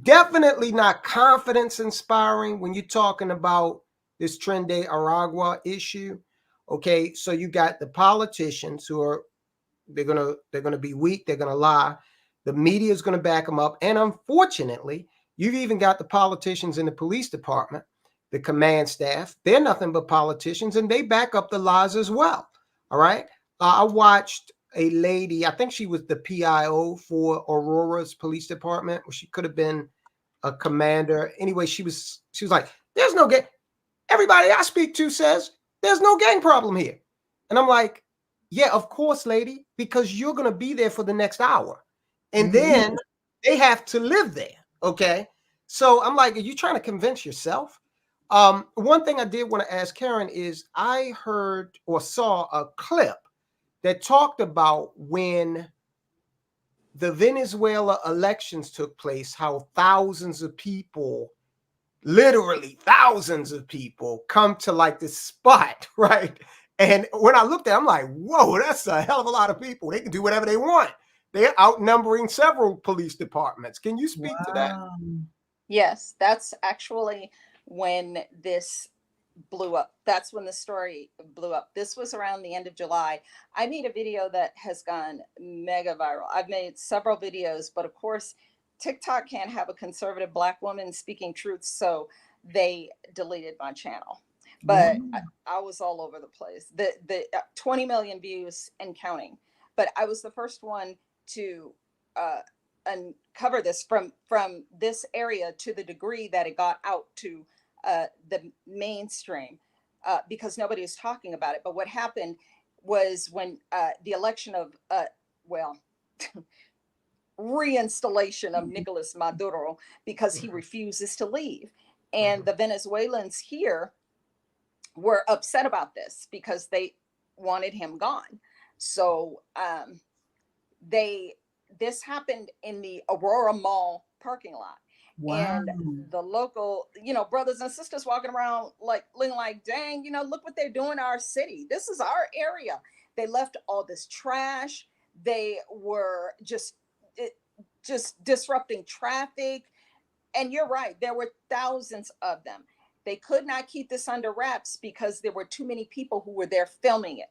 Definitely not confidence inspiring when you're talking about this Tren de Aragua issue. Okay, so you got the politicians who are they're gonna be weak, they're gonna lie. The media is gonna back them up, and unfortunately, you've even got the politicians in the police department, the command staff. They're nothing but politicians, and they back up the lies as well. All right, I watched a lady, I think she was the PIO for Aurora's police department, or she could have been a commander. Anyway, she was like, there's no gang. Everybody I speak to says there's no gang problem here. And I'm like, yeah, of course, lady, because you're going to be there for the next hour. And then they have to live there. Okay. So I'm like, are you trying to convince yourself? One thing I did want to ask Karen is I heard or saw a clip that talked about when the Venezuela elections took place, how thousands of people, literally thousands of people, come to like this spot, right? And when I looked at it, I'm like, whoa, that's a hell of a lot of people. They can do whatever they want. They're outnumbering several police departments. Can you speak to that? Yes, that's actually when this blew up. That's when the story blew up. This was around the end of July. I made a video that has gone mega viral. I've made several videos, but of course, TikTok can't have a conservative Black woman speaking truth, so they deleted my channel. But I was all over the place. The 20 million views and counting. But I was the first one to uncover this from this area to the degree that it got out to the mainstream, because nobody was talking about it. But what happened was when the election of, reinstallation of Nicolas Maduro, because he refuses to leave. And the Venezuelans here were upset about this because they wanted him gone. So this happened in the Aurora Mall parking lot. Wow. And the local, brothers and sisters walking around looking like, dang, look what they're doing to our city. This is our area. They left all this trash. They were just disrupting traffic. And you're right, there were thousands of them. They could not keep this under wraps because there were too many people who were there filming it.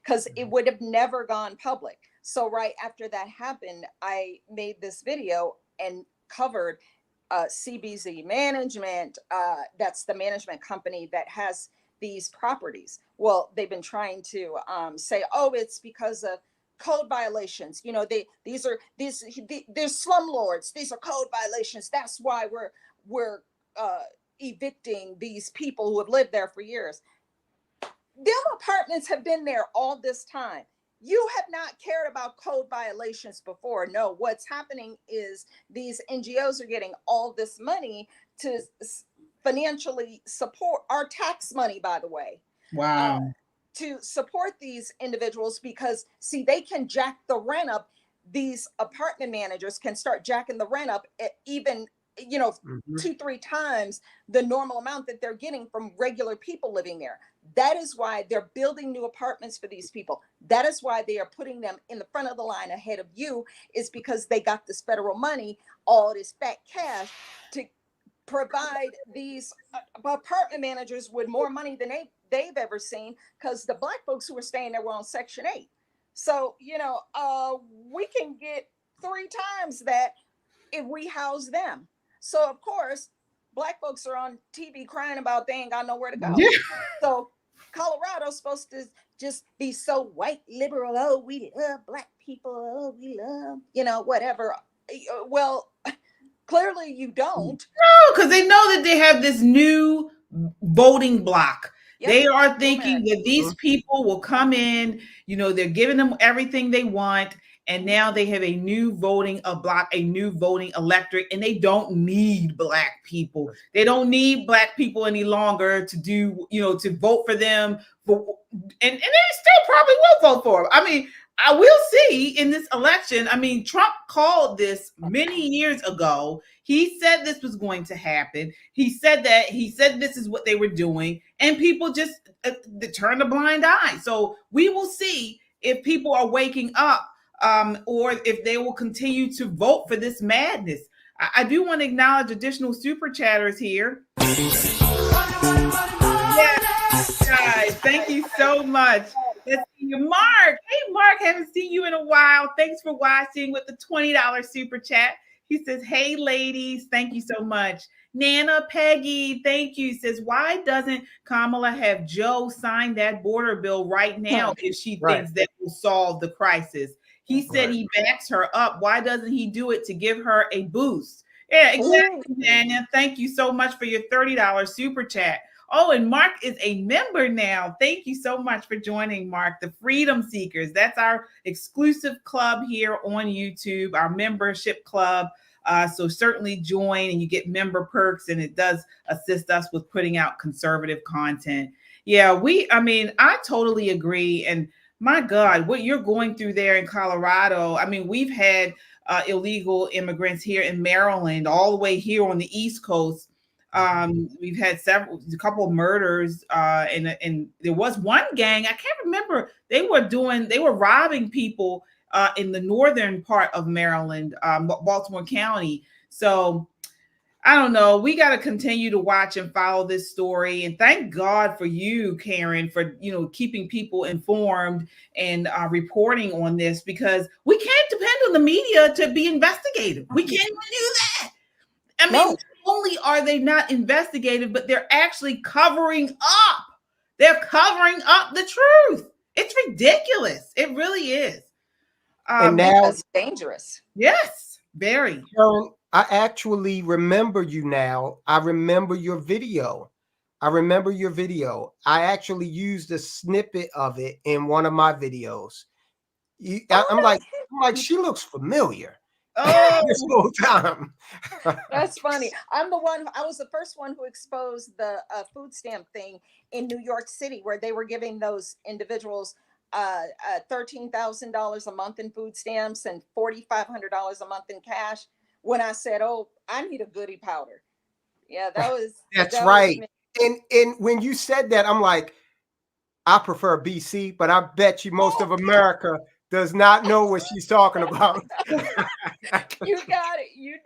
because it would have never gone public. So right after that happened, I made this video and covered CBZ Management. That's the management company that has these properties. Well, they've been trying to say, oh, it's because of code violations. You know, they're slumlords. These are code violations. That's why we're evicting these people who have lived there for years. Them apartments have been there all this time. You have not cared about code violations before. No, what's happening is these NGOs are getting all this money to financially support our tax money, by the way. Wow. To support these individuals because, see, they can jack the rent up. These apartment managers can start jacking the rent up at even, 2-3 times the normal amount that they're getting from regular people living there. That is why they're building new apartments for these people. That is why they are putting them in the front of the line ahead of you, is because they got this federal money, all this fat cash, to provide these apartment managers with more money than they've ever seen, because the Black folks who were staying there were on Section 8. So, we can get 3 times that if we house them. So, of course, Black folks are on TV crying about they ain't got nowhere to go. Yeah. So Colorado's supposed to just be so white liberal. Oh, we love Black people. Oh, we love, whatever. Well, clearly you don't. No, because they know that they have this new voting block. Yep. They are thinking that these people will come in, they're giving them everything they want. And now they have a new voting block, a new voting electorate, and they don't need Black people. They don't need Black people any longer to do, to vote for them. And they still probably will vote for them. I mean, I will see in this election. I mean, Trump called this many years ago. He said this was going to happen. He said this is what they were doing, and people just turned a blind eye. So we will see if people are waking up, or if they will continue to vote for this madness. I do want to acknowledge additional super chatters here. Yes, guys, thank you so much. Let's see you, Mark. Hey, Mark, haven't seen you in a while. Thanks for watching with the $20 super chat. He says, hey, ladies, thank you so much. Nana Peggy, thank you. Says, why doesn't Kamala have Joe sign that border bill right now if she thinks that will solve the crisis? He said he backs her up. Why doesn't he do it to give her a boost? Yeah, exactly, Nana. Thank you so much for your $30 super chat. Oh, and Mark is a member now. Thank you so much for joining, Mark. The Freedom Seekers. That's our exclusive club here on YouTube, our membership club. So certainly join and you get member perks, and it does assist us with putting out conservative content. Yeah, I totally agree. And my God, what you're going through there in Colorado. I mean, we've had illegal immigrants here in Maryland, all the way here on the East Coast. We've had a couple of murders, and there was one gang, I can't remember, they were robbing people in the northern part of Maryland, Baltimore County. So I don't know. We got to continue to watch and follow this story. And thank God for you, Karen, for, keeping people informed and reporting on this, because we can't depend on the media to be investigative. We can't even do that. I mean, not only are they not investigative, but they're actually covering up. They're covering up the truth. It's ridiculous. It really is. And now it's dangerous. Yes, very. Karen, I actually remember you now. I remember your video. I actually used a snippet of it in one of my videos. I'm like, she looks familiar. Oh, this whole time. That's funny. I was the first one who exposed the food stamp thing in New York City, where they were giving those individuals $13,000 a month in food stamps and $4,500 a month in cash. When I said, "Oh, I need a goodie powder," yeah, that's right. And when you said that, I'm like, I prefer BC, but I bet you most of America does not know what she's talking about. You got it.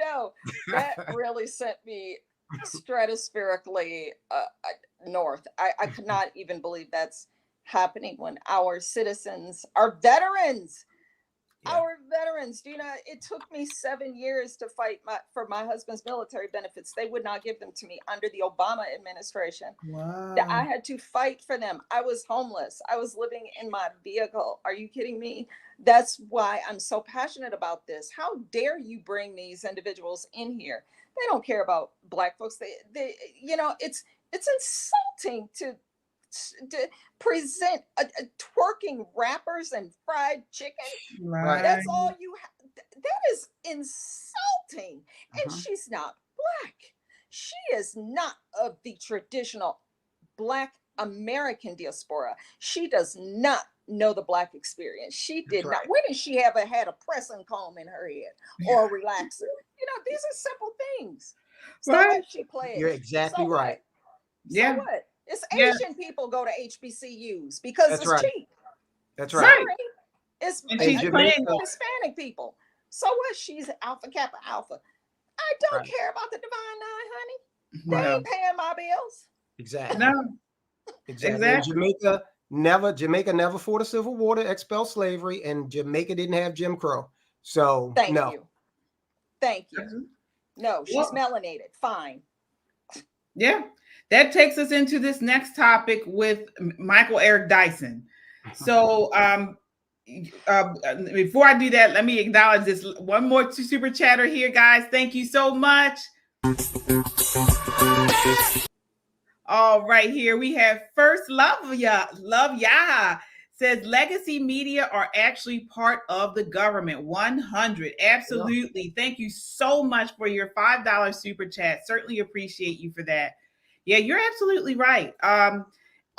That really sent me stratospherically north. I could not even believe that's happening when our citizens, our veterans, Yeah. our veterans, do you know, it took me 7 years to fight for my husband's military benefits. They would not give them to me under the Obama administration. Wow. I had to fight for them. I was homeless. I was living in my vehicle. Are you kidding me? That's why I'm so passionate about this. How dare you bring these individuals in here? They don't care about Black folks. They you know, it's insulting to present twerking rappers and fried chicken. Right. That's all you have. That is insulting. And she's not Black. She is not of the traditional Black American diaspora. She does not know the Black experience. She did not. When did she ever had a pressing comb in her head or a relaxer? You know, these are simple things. So Right. what she played. You're exactly So right. What? Yeah. So what? It's Yeah. Asian people go to HBCUs because That's it's right. cheap. That's Right. right. Sorry. It's And she's Jamaica- playing. Hispanic people. So what? She's Alpha Kappa Alpha. I don't Right. care about the Divine Nine, honey. They No. ain't paying my bills. Exactly. No. Exactly. And Exactly. Jamaica never fought a civil war to expel slavery, and Jamaica didn't have Jim Crow. So Thank no. you. Thank you. No, she's Well- melanated. Fine. Yeah. That takes us into this next topic with Michael Eric Dyson. So before I do that, let me acknowledge this one more super chatter here, guys. Thank you so much. All right, here we have First Love Ya says legacy media are actually part of the government. 100. Absolutely. Thank you so much for your $5 super chat. Certainly appreciate you for that. Yeah, you're absolutely right.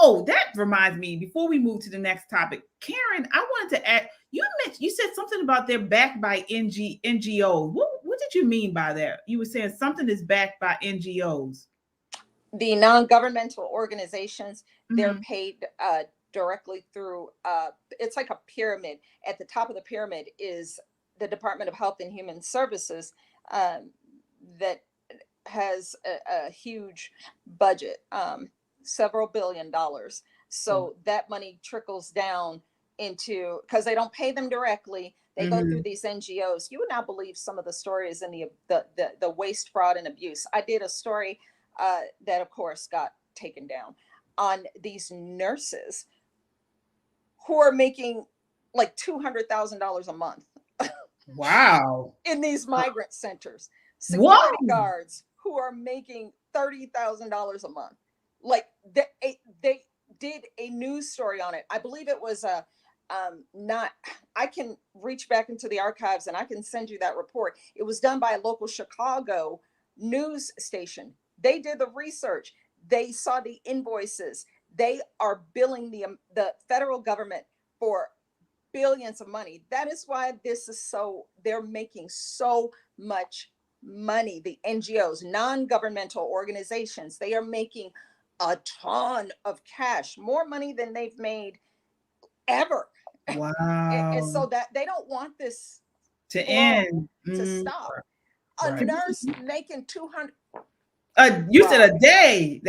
Oh, that reminds me, before we move to the next topic, Karen, I wanted to add, you said something about they're backed by NGOs. What did you mean by that? You were saying something is backed by NGOs. The non-governmental organizations, they're Mhm. paid directly through, it's like a pyramid. At the top of the pyramid is the Department of Health and Human Services that has a huge budget, several $billion. So that money trickles down into, because they don't pay them directly. They go through these NGOs. You would not believe some of the stories in the waste, fraud, and abuse. I did a story that, of course, got taken down on these nurses who are making like $200,000 a month Wow. in these migrant centers. Security Whoa. guards who are making $30,000 a month. Like they did a news story on it. I believe it was I can reach back into the archives and I can send you that report. It was done by a local Chicago news station. They did the research. They saw the invoices. They are billing the federal government for billions of money. That is why this is so, they're making so much money. The NGOs, non-governmental organizations, they are making a ton of cash, more money than they've made ever. Wow. And so that they don't want this To flow end. to stop. A Right. nurse making 200 You said a day.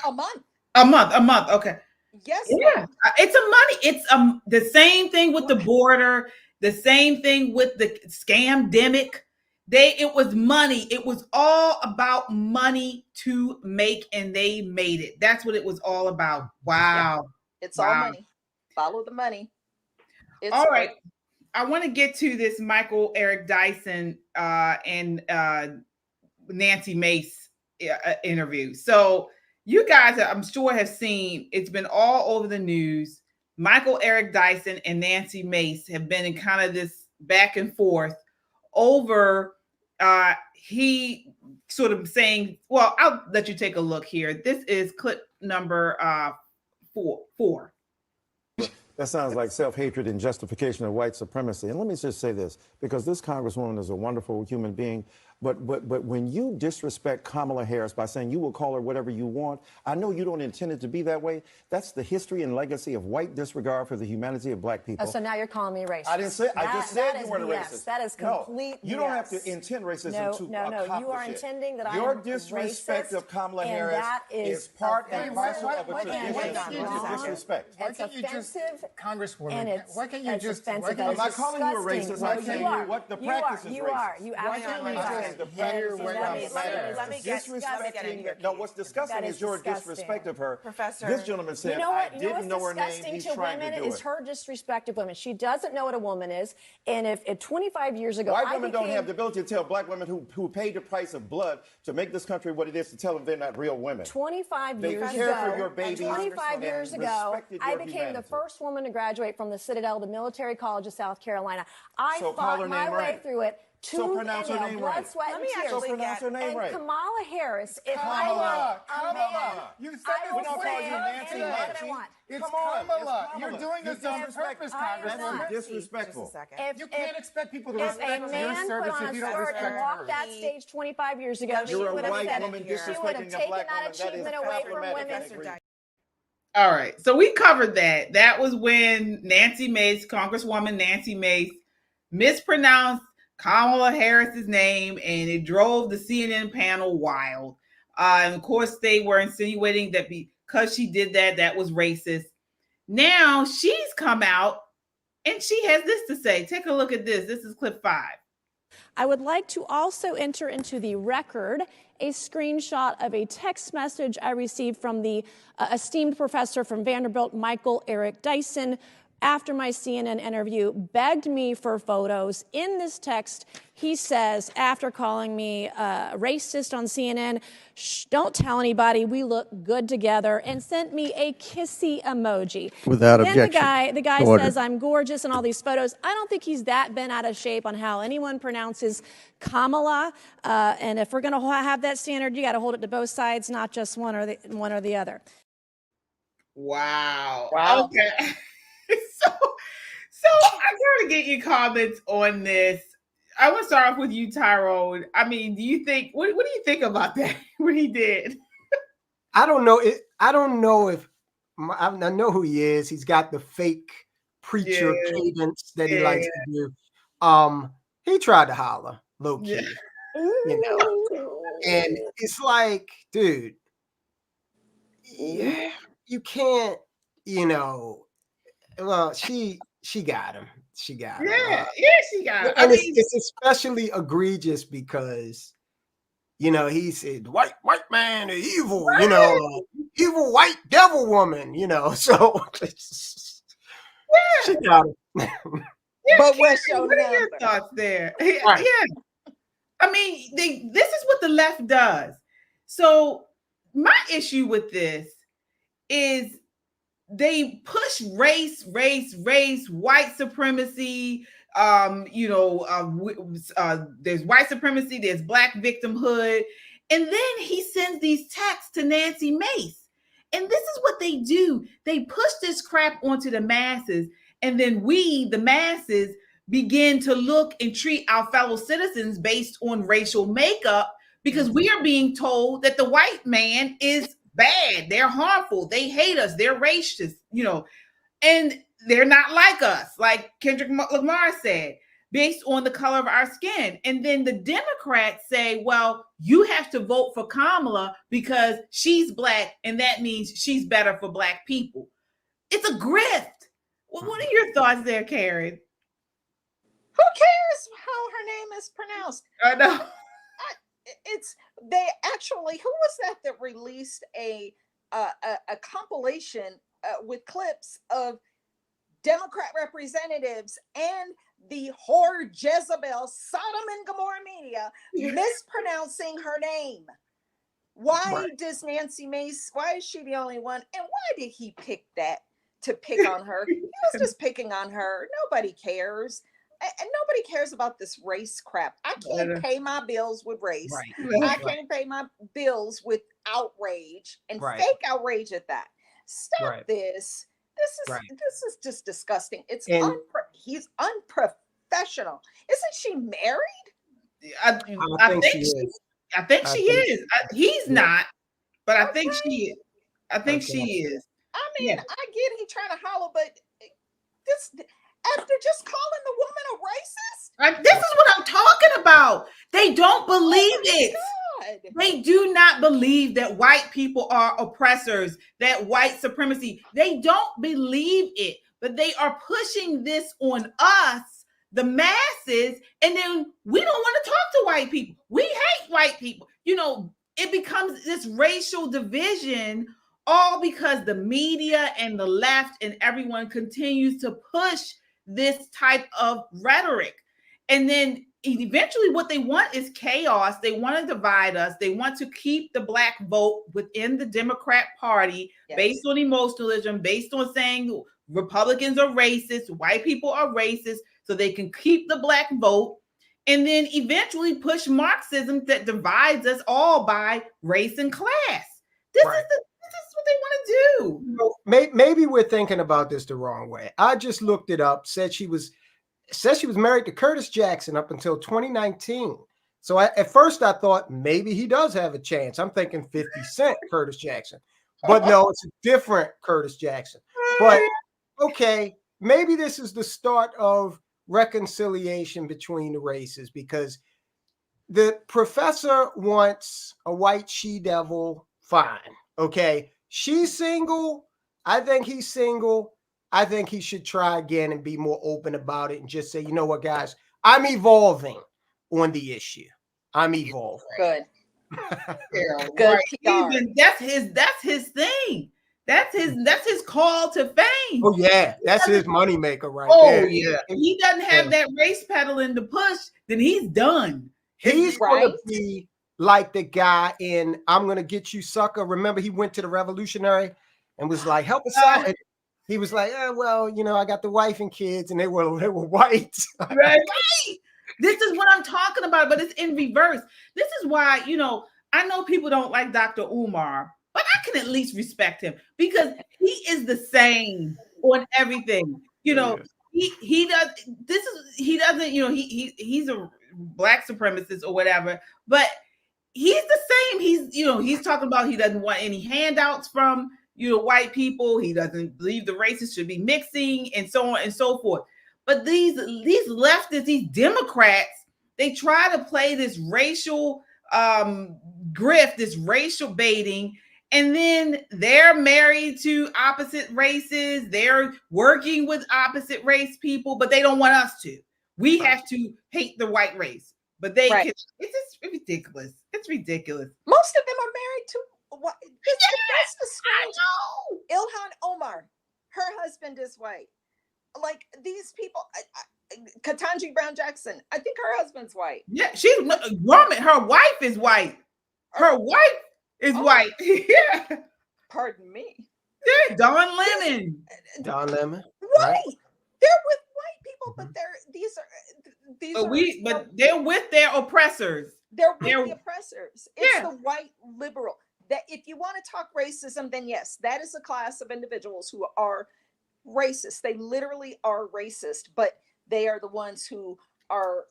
a month. A month. Okay. Yes, Yeah. ma'am. It's a money. It's the same thing with the border, the same thing with the scamdemic. It was money. It was all about money to make, and they made it. That's what it was all about. Wow. It's all money. Follow the money. It's All right. I want to get to this Michael Eric Dyson and Nancy Mace interview. So you guys, I'm sure, have seen, it's been all over the news. Michael Eric Dyson and Nancy Mace have been in kind of this back and forth over he sort of saying, well, I'll let you take a look here. This is clip number 4. That sounds like self-hatred and justification of white supremacy. And let me just say this, because this Congresswoman is a wonderful human being. But when you disrespect Kamala Harris by saying you will call her whatever you want, I know you don't intend it to be that way. That's the history and legacy of white disregard for the humanity of black people. Oh, so now you're calling me racist. I didn't say. I just said you weren't a BS. racist. That is complete No, you don't have to intend racism to accomplish you are it. intending that Your I am disrespect racist, of Kamala and Harris that is part and parcel of a why tradition. can't you It's disrespect. It's offensive, Congresswoman, and it's, why can't you it's just? offensive. I'm not calling you a racist. I'm No, saying you are. what the You practice are. is You racist. are. You absolutely are. The practice is Let me get disrespecting. No, what's disgusting is your disrespect of her. Professor. This gentleman said, I didn't know her name. He's trying to do is it. her disrespect of women. She doesn't know what a woman is. And if 25 years ago, White women don't have the ability to tell black women who paid the price of blood to make this country what it is to tell them they're not real women. 25 years They care ago, for your babies 25 years and ago, respected I your became humanity. the first woman to graduate from the Citadel, the Military College of South Carolina. I So call her fought my name way right. through it. So pronounce her name blood, right. sweat, Let and me tears. actually So pronounce her name And right. Kamala Harris, if I Kamala, were a man, Kamala. You said I this will We're not calling say you Nancy anything that Nancy. I want. It's Come on, Kamala. it's You're Kamala. doing this You on disrespect- purpose, I am That's not. disrespectful. You can't expect people to If respect a your man service put on if a you don't skirt respect and walked hers. that stage 25 years ago, she You're a would have white said woman she would have disrespecting a taken black that woman. That is achievement away from problematic. women. All right. So we covered that. That was when Nancy Mace, Congresswoman Nancy Mace, mispronounced Kamala Harris's name, and it drove the CNN panel wild. And of course, they were insinuating that because she did that, that was racist. Now she's come out and she has this to say. Take a look at this. This is clip 5. I would like to also enter into the record a screenshot of a text message I received from the esteemed professor from Vanderbilt, Michael Eric Dyson, after my CNN interview, begged me for photos. In this text, he says, after calling me racist on CNN, shh, don't tell anybody, we look good together, and sent me a kissy emoji. Without then objection. the guy says I'm gorgeous in all these photos. I don't think he's that bent out of shape on how anyone pronounces Kamala. And if we're going to have that standard, you got to hold it to both sides, not just one or the other. Wow. Okay. So I'm trying to get your comments on this. I want to start off with you, Tyrone. I mean, do you think what do you think about that? What he did? I don't know. I don't know if I know who he is. He's got the fake preacher cadence that he likes to do. He tried to holler low key, you know, and it's like, dude, you can't, you know. Well, she got him. She got him. She got him. And it's especially egregious because, you know, he said white man is evil, right. You know, evil white devil woman, you know. So she got him. But what are your thoughts there? Right. Yeah. I mean, this is what the left does. So my issue with this is they push race, white supremacy. There's white supremacy, there's black victimhood. And then he sends these texts to Nancy Mace. And this is what they do. They push this crap onto the masses. And then we, the masses, begin to look and treat our fellow citizens based on racial makeup, because we are being told that the white man is bad, they're harmful, they hate us, they're racist, you know, and they're not like us, like Kendrick Lamar said, based on the color of our skin. And then the Democrats say, well, you have to vote for Kamala because she's black, and that means she's better for black people. It's a grift. Well, what are your thoughts there, Karen? Who cares how her name is pronounced? I know. They actually, who was that released a compilation with clips of Democrat representatives and the whore Jezebel, Sodom and Gomorrah media mispronouncing her name? Why does Nancy Mace, why is she the only one? And why did he pick that to pick on her? He was just picking on her. Nobody cares. And nobody cares about this race crap. I can't pay my bills with race. Right. I can't pay my bills with outrage and fake outrage at that. Stop this. This is just disgusting. He's unprofessional. Isn't she married? I think she is. I think she is. He's not, but I think she is. I think Okay. she is. I mean, I get he trying to holler, but this after just calling the woman a racist. This is what I'm talking about. They don't believe it. God. They do not believe that white people are oppressors, that white supremacy. They don't believe it, but they are pushing this on us, the masses, and then we don't want to talk to white people. We hate white people. You know, it becomes this racial division, all because the media and the left and everyone continues to push this type of rhetoric. And then eventually what they want is chaos. They want to divide us. They want to keep the Black vote within the Democrat Party based on emotionalism, based on saying Republicans are racist, white people are racist, so they can keep the Black vote, and then eventually push Marxism that divides us all by race and class. This is what they want to do. You know, maybe we're thinking about this the wrong way. I just looked it up, said she was married to Curtis Jackson up until 2019. So at first I thought maybe he does have a chance. I'm thinking 50 Cent Curtis Jackson. But no, it's a different Curtis Jackson. But okay, maybe this is the start of reconciliation between the races, because the professor wants a white she-devil, fine. Okay, she's single. I think he's single. I think he should try again and be more open about it and just say, you know what, guys, I'm evolving on the issue. I'm evolving. Good. Good. Right. That's his thing. That's his call to fame. Oh yeah, that's his moneymaker right there. Yeah. If he doesn't have that race pedaling to push, then he's done. He's going to be like the guy in I'm Gonna Get You, Sucker. Remember, he went to the Revolutionary and was like, help us out. And he was like, well, you know, I got the wife and kids, and they were white. Right. This is what I'm talking about, but it's in reverse. This is why, you know, I know people don't like Dr. Umar, but I can at least respect him because he is the same on everything. You know, he doesn't, you know, he's a Black supremacist or whatever, but he's the same. He's talking about he doesn't want any handouts from, you know, white people. He doesn't believe the races should be mixing and so on and so forth. But these leftists, these Democrats, they try to play this racial grift, this racial baiting, and then they're married to opposite races. They're working with opposite race people, but they don't want us to. We have to hate the white race, but they can. It's just ridiculous. It's ridiculous. Most of them are married to what? That's the strange. Ilhan Omar, her husband is white. Like these people, Ketanji Brown Jackson, I think her husband's white. Yeah, she's a woman. Her wife is white. Her wife is white. Yeah. Pardon me. Yeah, Don Lemon. Don Lemon. Right. They're with white people, but they're with their oppressors. They're with the oppressors. It's the white liberal. That if you want to talk racism, then yes, that is a class of individuals who are racist. They literally are racist, but they are the ones who are,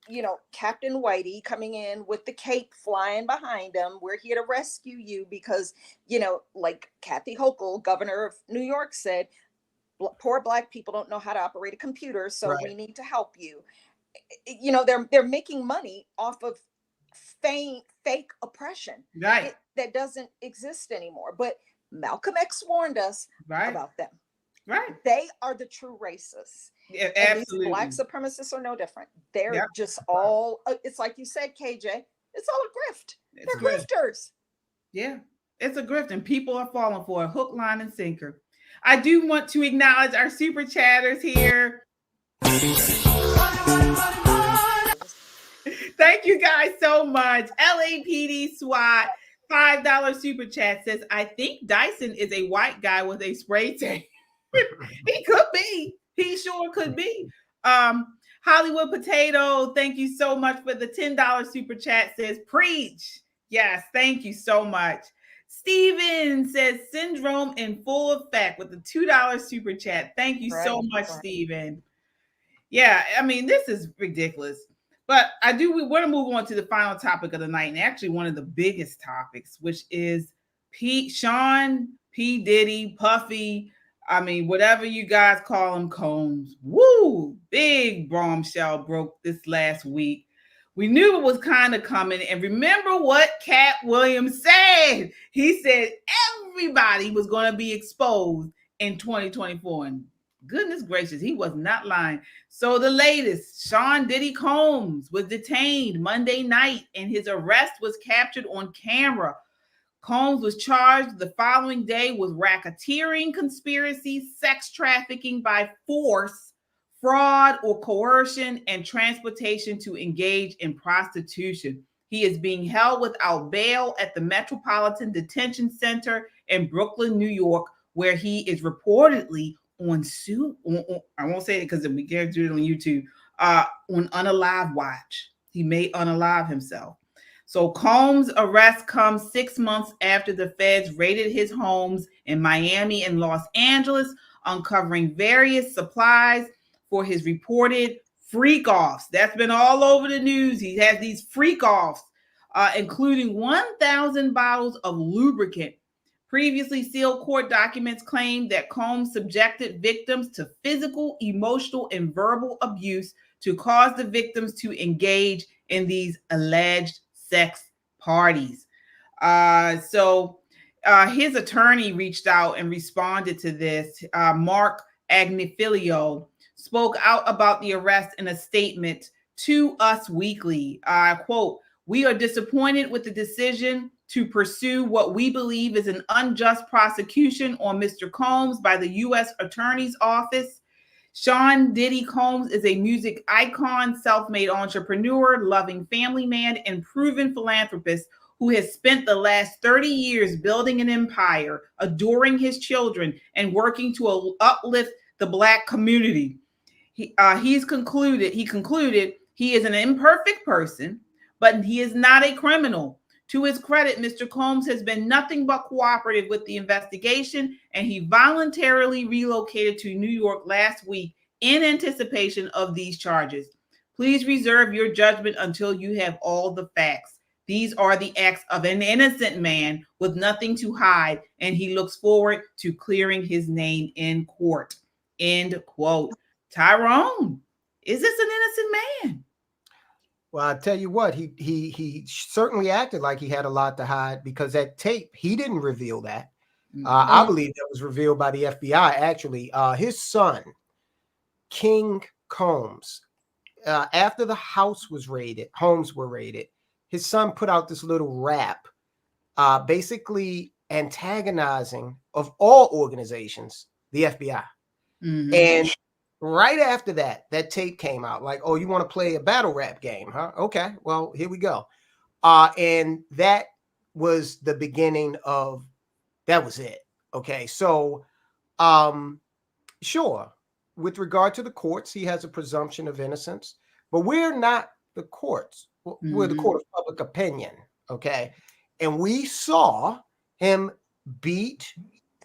you know, Captain Whitey coming in with the cape flying behind him. We're here to rescue you because, you know, like Kathy Hochul, governor of New York, said, poor Black people don't know how to operate a computer, so we need to help you. You know, they're making money off of fake oppression that doesn't exist anymore. But Malcolm X warned us about them. Right. They are the true racists. Yeah, and absolutely. These Black supremacists are no different. They're just all, it's like you said, KJ, it's all a grift. They're grifters. Yeah, it's a grift, and people are falling for a hook, line, and sinker. I do want to acknowledge our super chatters here. Thank you guys so much. LAPD SWAT, $5 super chat says, I think Dyson is a white guy with a spray tan. He could be. He sure could be. Hollywood Potato, thank you so much for the $10 super chat, says, preach. Yes, thank you so much. Steven says, syndrome in full effect with the $2 super chat. Thank you so much, Steven. Yeah, I mean, this is ridiculous. But we want to move on to the final topic of the night, and actually one of the biggest topics, which is Sean P. Diddy, Puffy, I mean, whatever you guys call him, Combs. Woo! Big bombshell broke this last week. We knew it was kind of coming. And remember what Cat Williams said? He said everybody was going to be exposed in 2024. And goodness gracious, he was not lying. So the latest, Sean Diddy Combs was detained Monday night, and his arrest was captured on camera. Combs was charged the following day with racketeering, conspiracy, sex trafficking by force, fraud or coercion, and transportation to engage in prostitution. He is being held without bail at the Metropolitan Detention Center in Brooklyn, New York, where he is reportedly on I won't say it because we can't do it on YouTube, on unalive watch. He may unalive himself. So Combs' arrest comes 6 months after the feds raided his homes in Miami and Los Angeles, uncovering various supplies for his reported freak-offs. That's been all over the news. He has these freak-offs, including 1,000 bottles of lubricant. Previously sealed court documents claim that Combs subjected victims to physical, emotional, and verbal abuse to cause the victims to engage in these alleged sex parties. So his attorney reached out and responded to this. Mark Agnifilio spoke out about the arrest in a statement to Us Weekly. Quote, "We are disappointed with the decision to pursue what we believe is an unjust prosecution on Mr. Combs by the U.S. Attorney's Office. Sean Diddy Combs is a music icon, self-made entrepreneur, loving family man, and proven philanthropist who has spent the last 30 years building an empire, adoring his children, and working to uplift the Black community. He concluded he is an imperfect person, but he is not a criminal. To his credit, Mr. Combs has been nothing but cooperative with the investigation, and he voluntarily relocated to New York last week in anticipation of these charges. Please reserve your judgment until you have all the facts. These are the acts of an innocent man with nothing to hide, and he looks forward to clearing his name in court." End quote. Tyrone, is this an innocent man? Well, I tell you what, he certainly acted like he had a lot to hide, because that tape, he didn't reveal that. I believe that was revealed by the FBI. Actually, his son, King Combs, after the homes were raided, his son put out this little rap, basically antagonizing of all organizations, the FBI. Mm-hmm. And right after that tape came out, like, "Oh, you want to play a battle rap game, huh? Okay, well, here we go." And that was the beginning of, that was it. Okay, so sure, with regard to the courts, he has a presumption of innocence, but we're not the courts. We're the court of public opinion, okay? And we saw him beat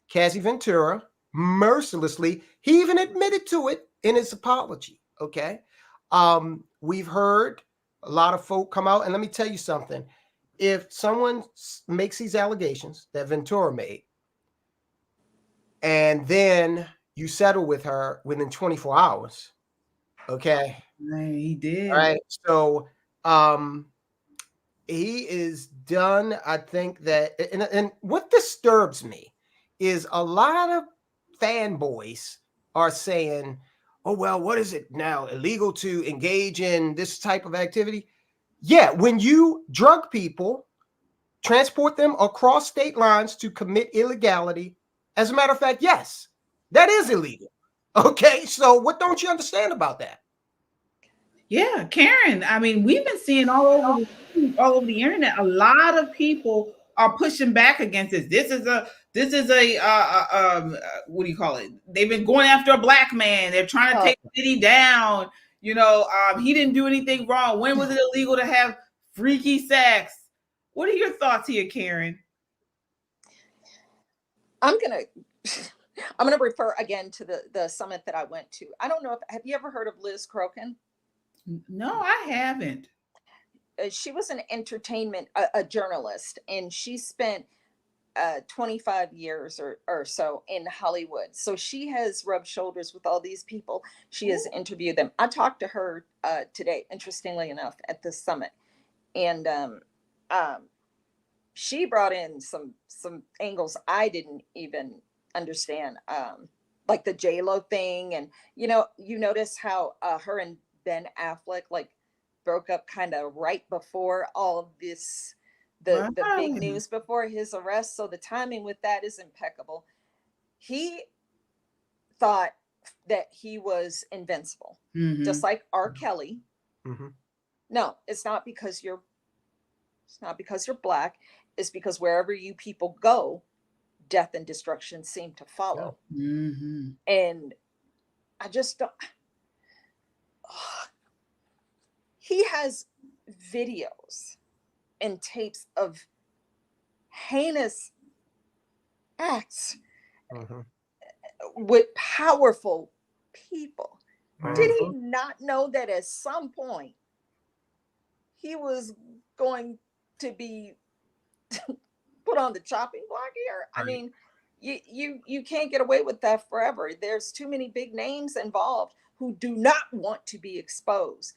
Cassie Ventura mercilessly. He even admitted to it in his apology, okay? We've heard a lot of folk come out, and let me tell you something. If someone makes these allegations that Ventura made, and then you settle with her within 24 hours, okay? He did. All right, so he is done. I think that, and what disturbs me is a lot of fanboys are saying, "Oh, well, what is it now? Illegal to engage in this type of activity?" Yeah, when you drug people, transport them across state lines to commit illegality, as a matter of fact, yes, that is illegal. Okay, so what don't you understand about that? Yeah, Karen, I mean, we've been seeing all over the internet, a lot of people are pushing back against this. This is a what do you call it? They've been going after a Black man. They're trying to take Diddy down. You know, he didn't do anything wrong. When was it illegal to have freaky sex? What are your thoughts here, Karen? I'm gonna refer again to the summit that I went to. I don't know have you ever heard of Liz Crokin? No, I haven't. She was an entertainment, a journalist, and she spent 25 years or so in Hollywood. So she has rubbed shoulders with all these people. She has interviewed them. I talked to her today, interestingly enough, at this summit. And she brought in some angles I didn't even understand, like the J-Lo thing. And, you notice how her and Ben Affleck like broke up kind of right before all of this, the big news before his arrest. So the timing with that is impeccable. He thought that he was invincible, just like R. Kelly. No, it's not because you're black. It's because wherever you people go, death and destruction seem to follow. And I just don't. He has videos and tapes of heinous acts with powerful people. Did he not know that at some point he was going to be put on the chopping block here? I mean, you can't get away with that forever. There's too many big names involved who do not want to be exposed.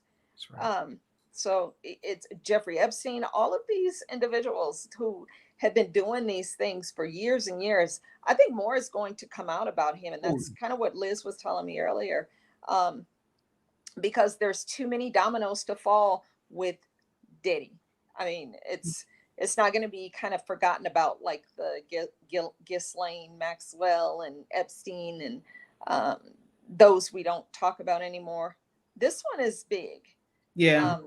So it's Jeffrey Epstein, all of these individuals who have been doing these things for years and years. I think more is going to come out about him. And that's kind of what Liz was telling me earlier, because there's too many dominoes to fall with Diddy. I mean, it's not going to be kind of forgotten about like the Ghislaine Maxwell and Epstein and those we don't talk about anymore. This one is big. Yeah.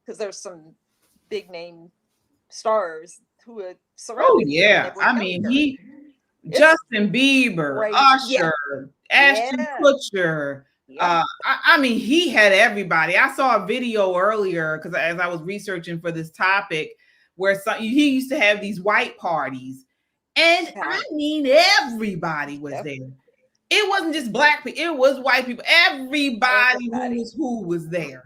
Because there's some big name stars who are surrounding. Oh yeah. I mean, Justin Bieber, Usher, Ashton Kutcher. I mean, he had everybody. I saw a video earlier because as I was researching for this topic, where he used to have these white parties, and I mean, everybody was there. It wasn't just black people; it was white people. Everybody who was there.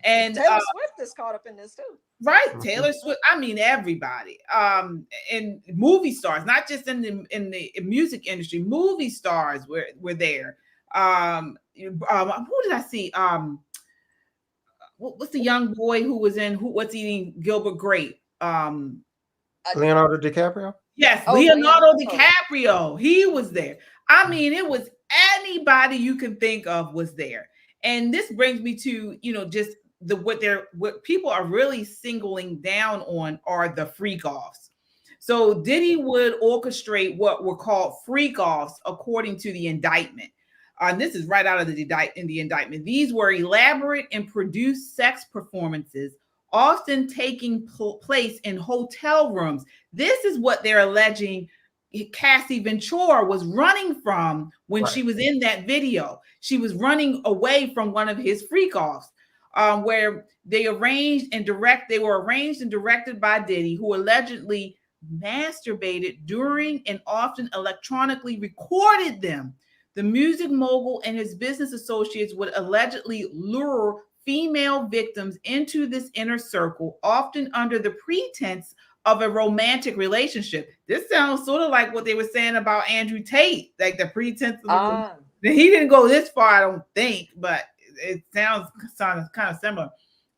And Taylor Swift is caught up in this too. Right, Taylor Swift. I mean, everybody. And movie stars, not just in the music industry. Movie stars were there. Who did I see? What's the young boy who was in What's Eating Gilbert Grape? Leonardo DiCaprio. Yes, Leonardo DiCaprio. He was there. I mean, it was anybody you can think of was there. And this brings me to just what people are really singling down on are the freak offs. So Diddy would orchestrate what were called freak offs according to the indictment. And this is right out of the indictment. These were elaborate and produced sex performances, often taking place in hotel rooms. This is what they're alleging Cassie Ventura was running from when she was in that video. She was running away from one of his freak offs. Where they were arranged and directed by Diddy, who allegedly masturbated during and often electronically recorded them. The music mogul and his business associates would allegedly lure female victims into this inner circle, often under the pretense of a romantic relationship. This sounds sort of like what they were saying about Andrew Tate, like the pretense of he didn't go this far, I don't think, but it sounds kind of similar.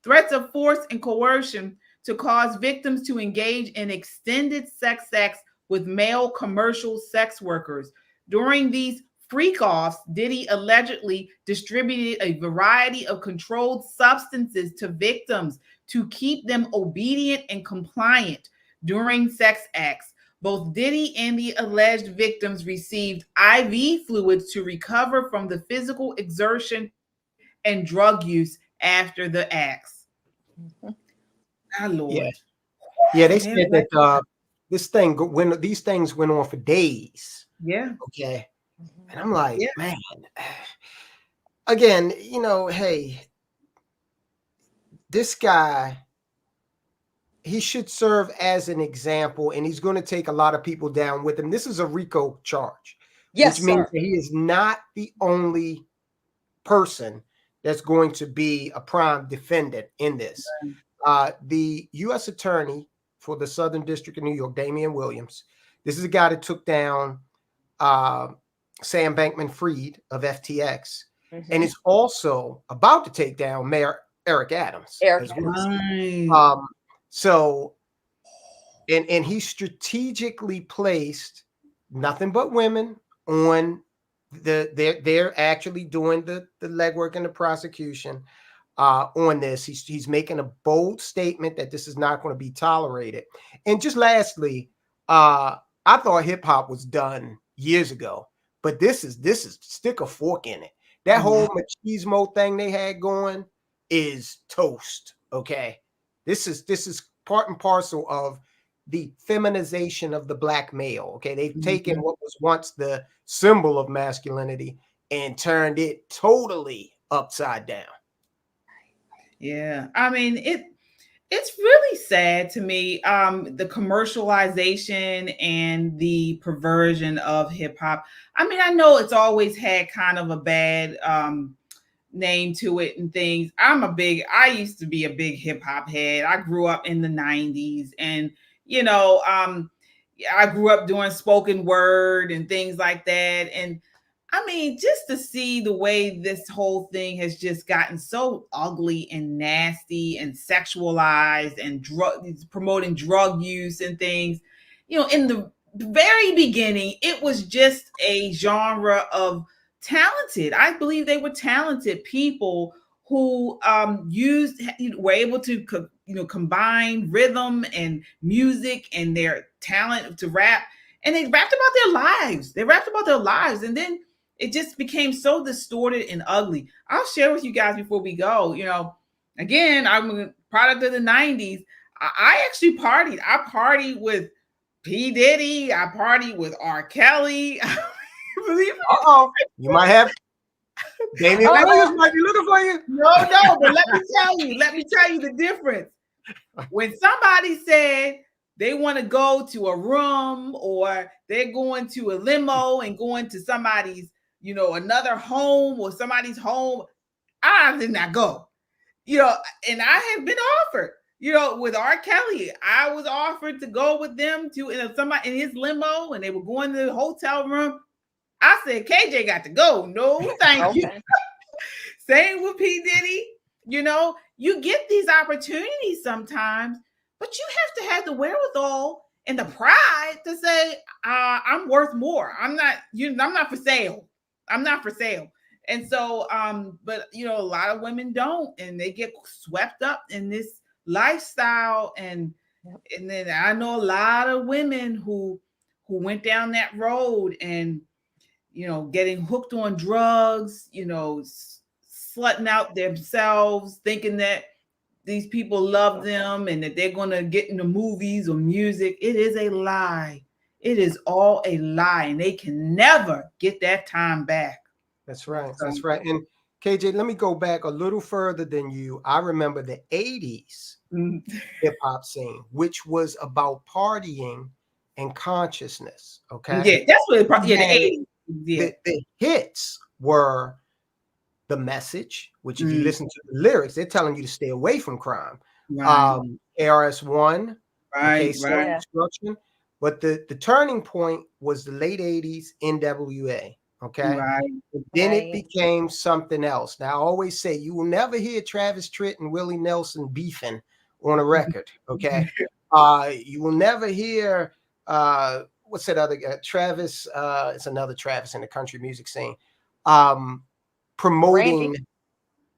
Threats of force and coercion to cause victims to engage in extended sex acts with male commercial sex workers. During these freak-offs, Diddy allegedly distributed a variety of controlled substances to victims to keep them obedient and compliant during sex acts. Both Diddy and the alleged victims received IV fluids to recover from the physical exertion and drug use after the acts. Our Lord. Yeah, they said that these things went on for days. Yeah. Okay. And I'm like, man, again, hey, this guy, he should serve as an example, and he's going to take a lot of people down with him. This is a RICO charge, which means that he is not the only person that's going to be a prime defendant in this. The U.S. Attorney for the Southern District of New York, Damian Williams, this is a guy that took down Sam Bankman-Fried of FTX, and is also about to take down Mayor Eric Adams. As well. So, and he strategically placed nothing but women on they're actually doing the legwork and the prosecution on this. He's making a bold statement that this is not going to be tolerated. And just lastly, I thought hip hop was done years ago, but this is stick a fork in it. That whole machismo thing they had going is toast. Okay, this is part and parcel of the feminization of the black male. Okay, they've taken what was once the symbol of masculinity and turned it totally upside down. Yeah, I mean it's really sad to me, the commercialization and the perversion of hip hop. I mean, I know it's always had kind of a bad name to it and things. I used to be a big hip hop head. I grew up in the 90s, and you know, I grew up doing spoken word and things like that. And I mean, just to see the way this whole thing has just gotten so ugly and nasty and sexualized and promoting drug use and things, you know, in the very beginning, it was just a genre of I believe they were talented people who were able to combine rhythm and music and their talent to rap, and they rapped about their lives. And then it just became so distorted and ugly. I'll share with you guys before we go, you know, again, I'm a product of the 90s. I actually partied. I partied with P. Diddy. I partied with R. Kelly. You might have Damian Williams might be looking for you. No, but let me tell you the difference. When somebody said they want to go to a room, or they're going to a limo and going to somebody's, you know, another home or somebody's home, I did not go. You know, and I have been offered, you know, with R. Kelly, I was offered to go with them to somebody in his limo, and they were going to the hotel room. I said, KJ got to go. No, thank you. Same with P. Diddy. You know, you get these opportunities sometimes, but you have to have the wherewithal and the pride to say, I'm worth more. I'm not for sale. I'm not for sale. And so, but you know, a lot of women don't, and they get swept up in this lifestyle. And then I know a lot of women who went down that road and, you know, getting hooked on drugs, you know, slutting out themselves, thinking that these people love them and that they're going to get into movies or music. It is a lie. It is all a lie, and they can never get that time back. That's right. That's right. And KJ, let me go back a little further than you. I remember the 80s hip hop scene, which was about partying and consciousness. Okay. Yeah, that's what the 80s. Yeah. The hits were The Message, which if you listen to the lyrics, they're telling you to stay away from crime. Right. ARS-1, right. Instruction. But the turning point was the late 80s NWA. Okay. Right. Then it became something else. Now, I always say you will never hear Travis Tritt and Willie Nelson beefing on a record. Okay. You will never hear what's that other guy? Travis, it's another Travis in the country music scene. Promoting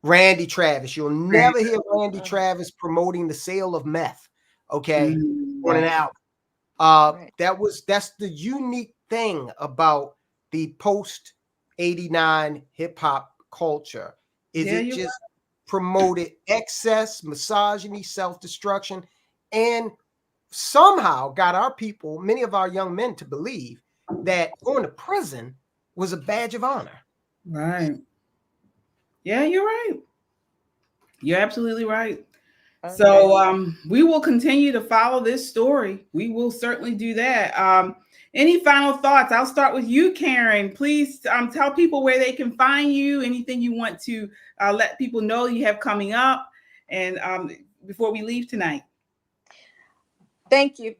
Randy Travis. You'll never hear Randy Travis promoting the sale of meth. Okay. On an album. That's the unique thing about the post 89 hip hop culture. It just promoted excess, misogyny, self-destruction, and somehow got our people, many of our young men, to believe that going to prison was a badge of honor. Right. Yeah, you're right. You're absolutely right. Okay. So we will continue to follow this story. We will certainly do that. Any final thoughts? I'll start with you, Karen. Please tell people where they can find you, anything you want to let people know you have coming up, and before we leave tonight. Thank you.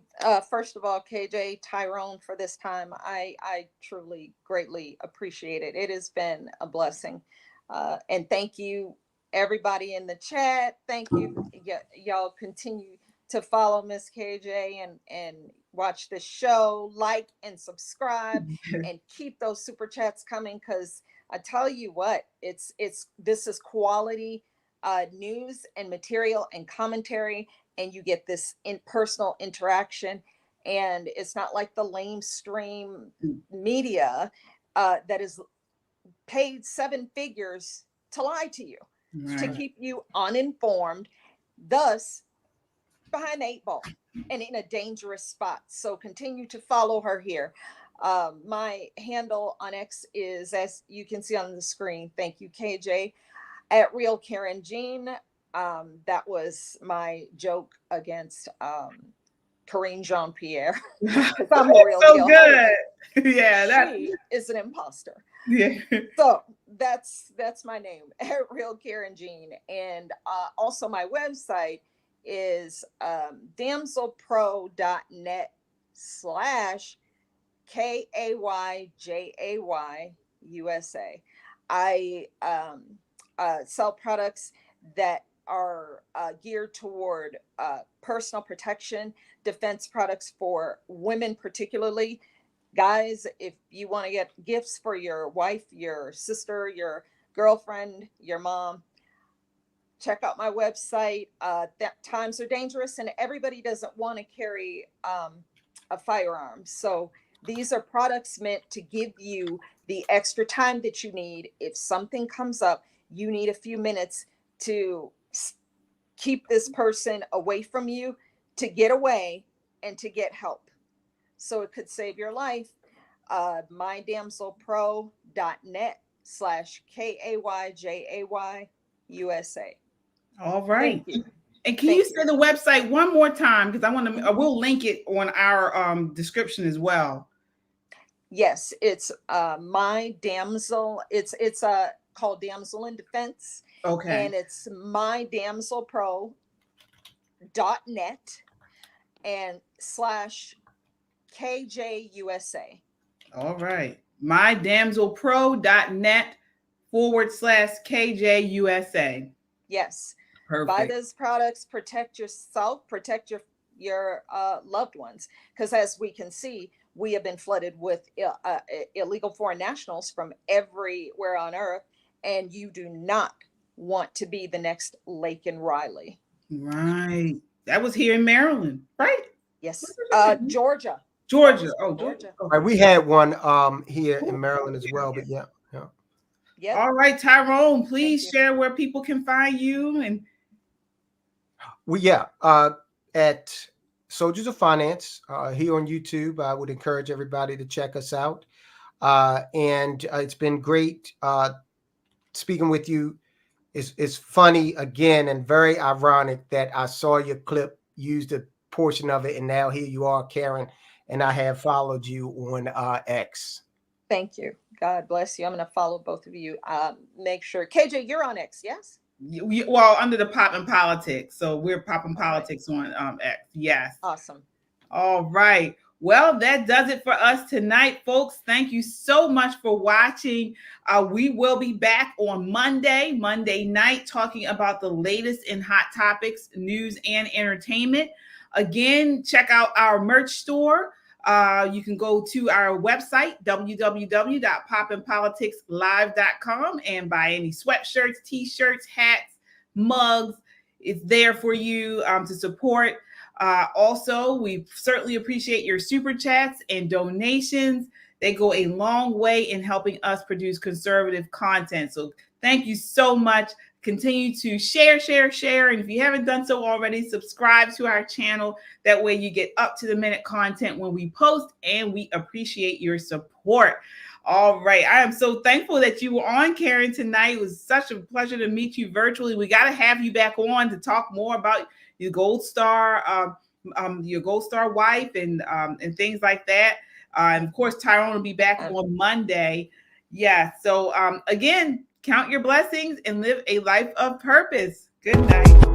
First of all, KJ, Tyrone, for this time. I truly, greatly appreciate it. It has been a blessing. And thank you, everybody in the chat. Thank you. Y'all continue to follow Miss KJ and watch this show, like and subscribe, and keep those super chats coming, because I tell you what, this is quality news and material and commentary, and you get this personal interaction, and it's not like the lamestream media that is paid 7 figures to lie to you, to keep you uninformed, thus behind the 8 ball and in a dangerous spot. So continue to follow her here. My handle on X is, as you can see on the screen, thank you, KJ, at Real Karen Jean. That was my joke against Corinne Jean-Pierre. I'm the real so deal. Good. Yeah, she is an imposter. Yeah. So that's my name, at Real Karen Jean. And also my website is damselpro.net/KAYJAY USA. I sell products that are geared toward personal protection, defense products for women particularly. Guys, if you want to get gifts for your wife, your sister, your girlfriend, your mom, check out my website. Times are dangerous and everybody doesn't want to carry a firearm. So these are products meant to give you the extra time that you need. If something comes up, you need a few minutes to keep this person away from you, to get away and to get help. So it could save your life. MyDamselPro.net/KAYJAY USA. All right. Thank you. And can you say the website one more time? Because we'll link it on our description as well. Yes, it's My Damsel. It's called Damsel in Defense. Okay. And it's MyDamselPro.net and /KJUSA. All right. MyDamselPro.net/KJUSA. Yes. Perfect. Buy those products, protect yourself, protect your loved ones. Because as we can see, we have been flooded with illegal foreign nationals from everywhere on earth, and you do not want to be the next Laken Riley. Right. That was here in Maryland, right? Yes. Georgia. Georgia. Oh, Georgia. Okay. We had one here in Maryland as well, but yeah. Yep. All right, Tyrone, please share where people can find you. And at Soldiers of Finance here on YouTube. I would encourage everybody to check us out. And it's been great speaking with you. It's funny again and very ironic that I saw your clip, used a portion of it, and now here you are, Karen, and I have followed you on X. Thank you. God bless you. I'm going to follow both of you. Make sure, KJ, you're on X, yes? Well, under the Poppin' Politics. So we're Poppin' Politics on X. Yes. Awesome. All right. Well, that does it for us tonight, folks. Thank you so much for watching. We will be back on Monday night, talking about the latest in hot topics, news, and entertainment. Again, check out our merch store. You can go to our website, www.poppinpoliticslive.com, and buy any sweatshirts, t-shirts, hats, mugs. It's there for you to support. Also, we certainly appreciate your super chats and donations. They go a long way in helping us produce conservative content. So thank you so much. Continue to share. And if you haven't done so already, subscribe to our channel. That way you get up-to-the-minute content when we post, and we appreciate your support. All right. I am so thankful that you were on, Karen, tonight. It was such a pleasure to meet you virtually. We got to have you back on to talk more about your Gold Star wife and things like that. And of course, Tyrone will be back on Monday. Yeah. So again, count your blessings and live a life of purpose. Good night.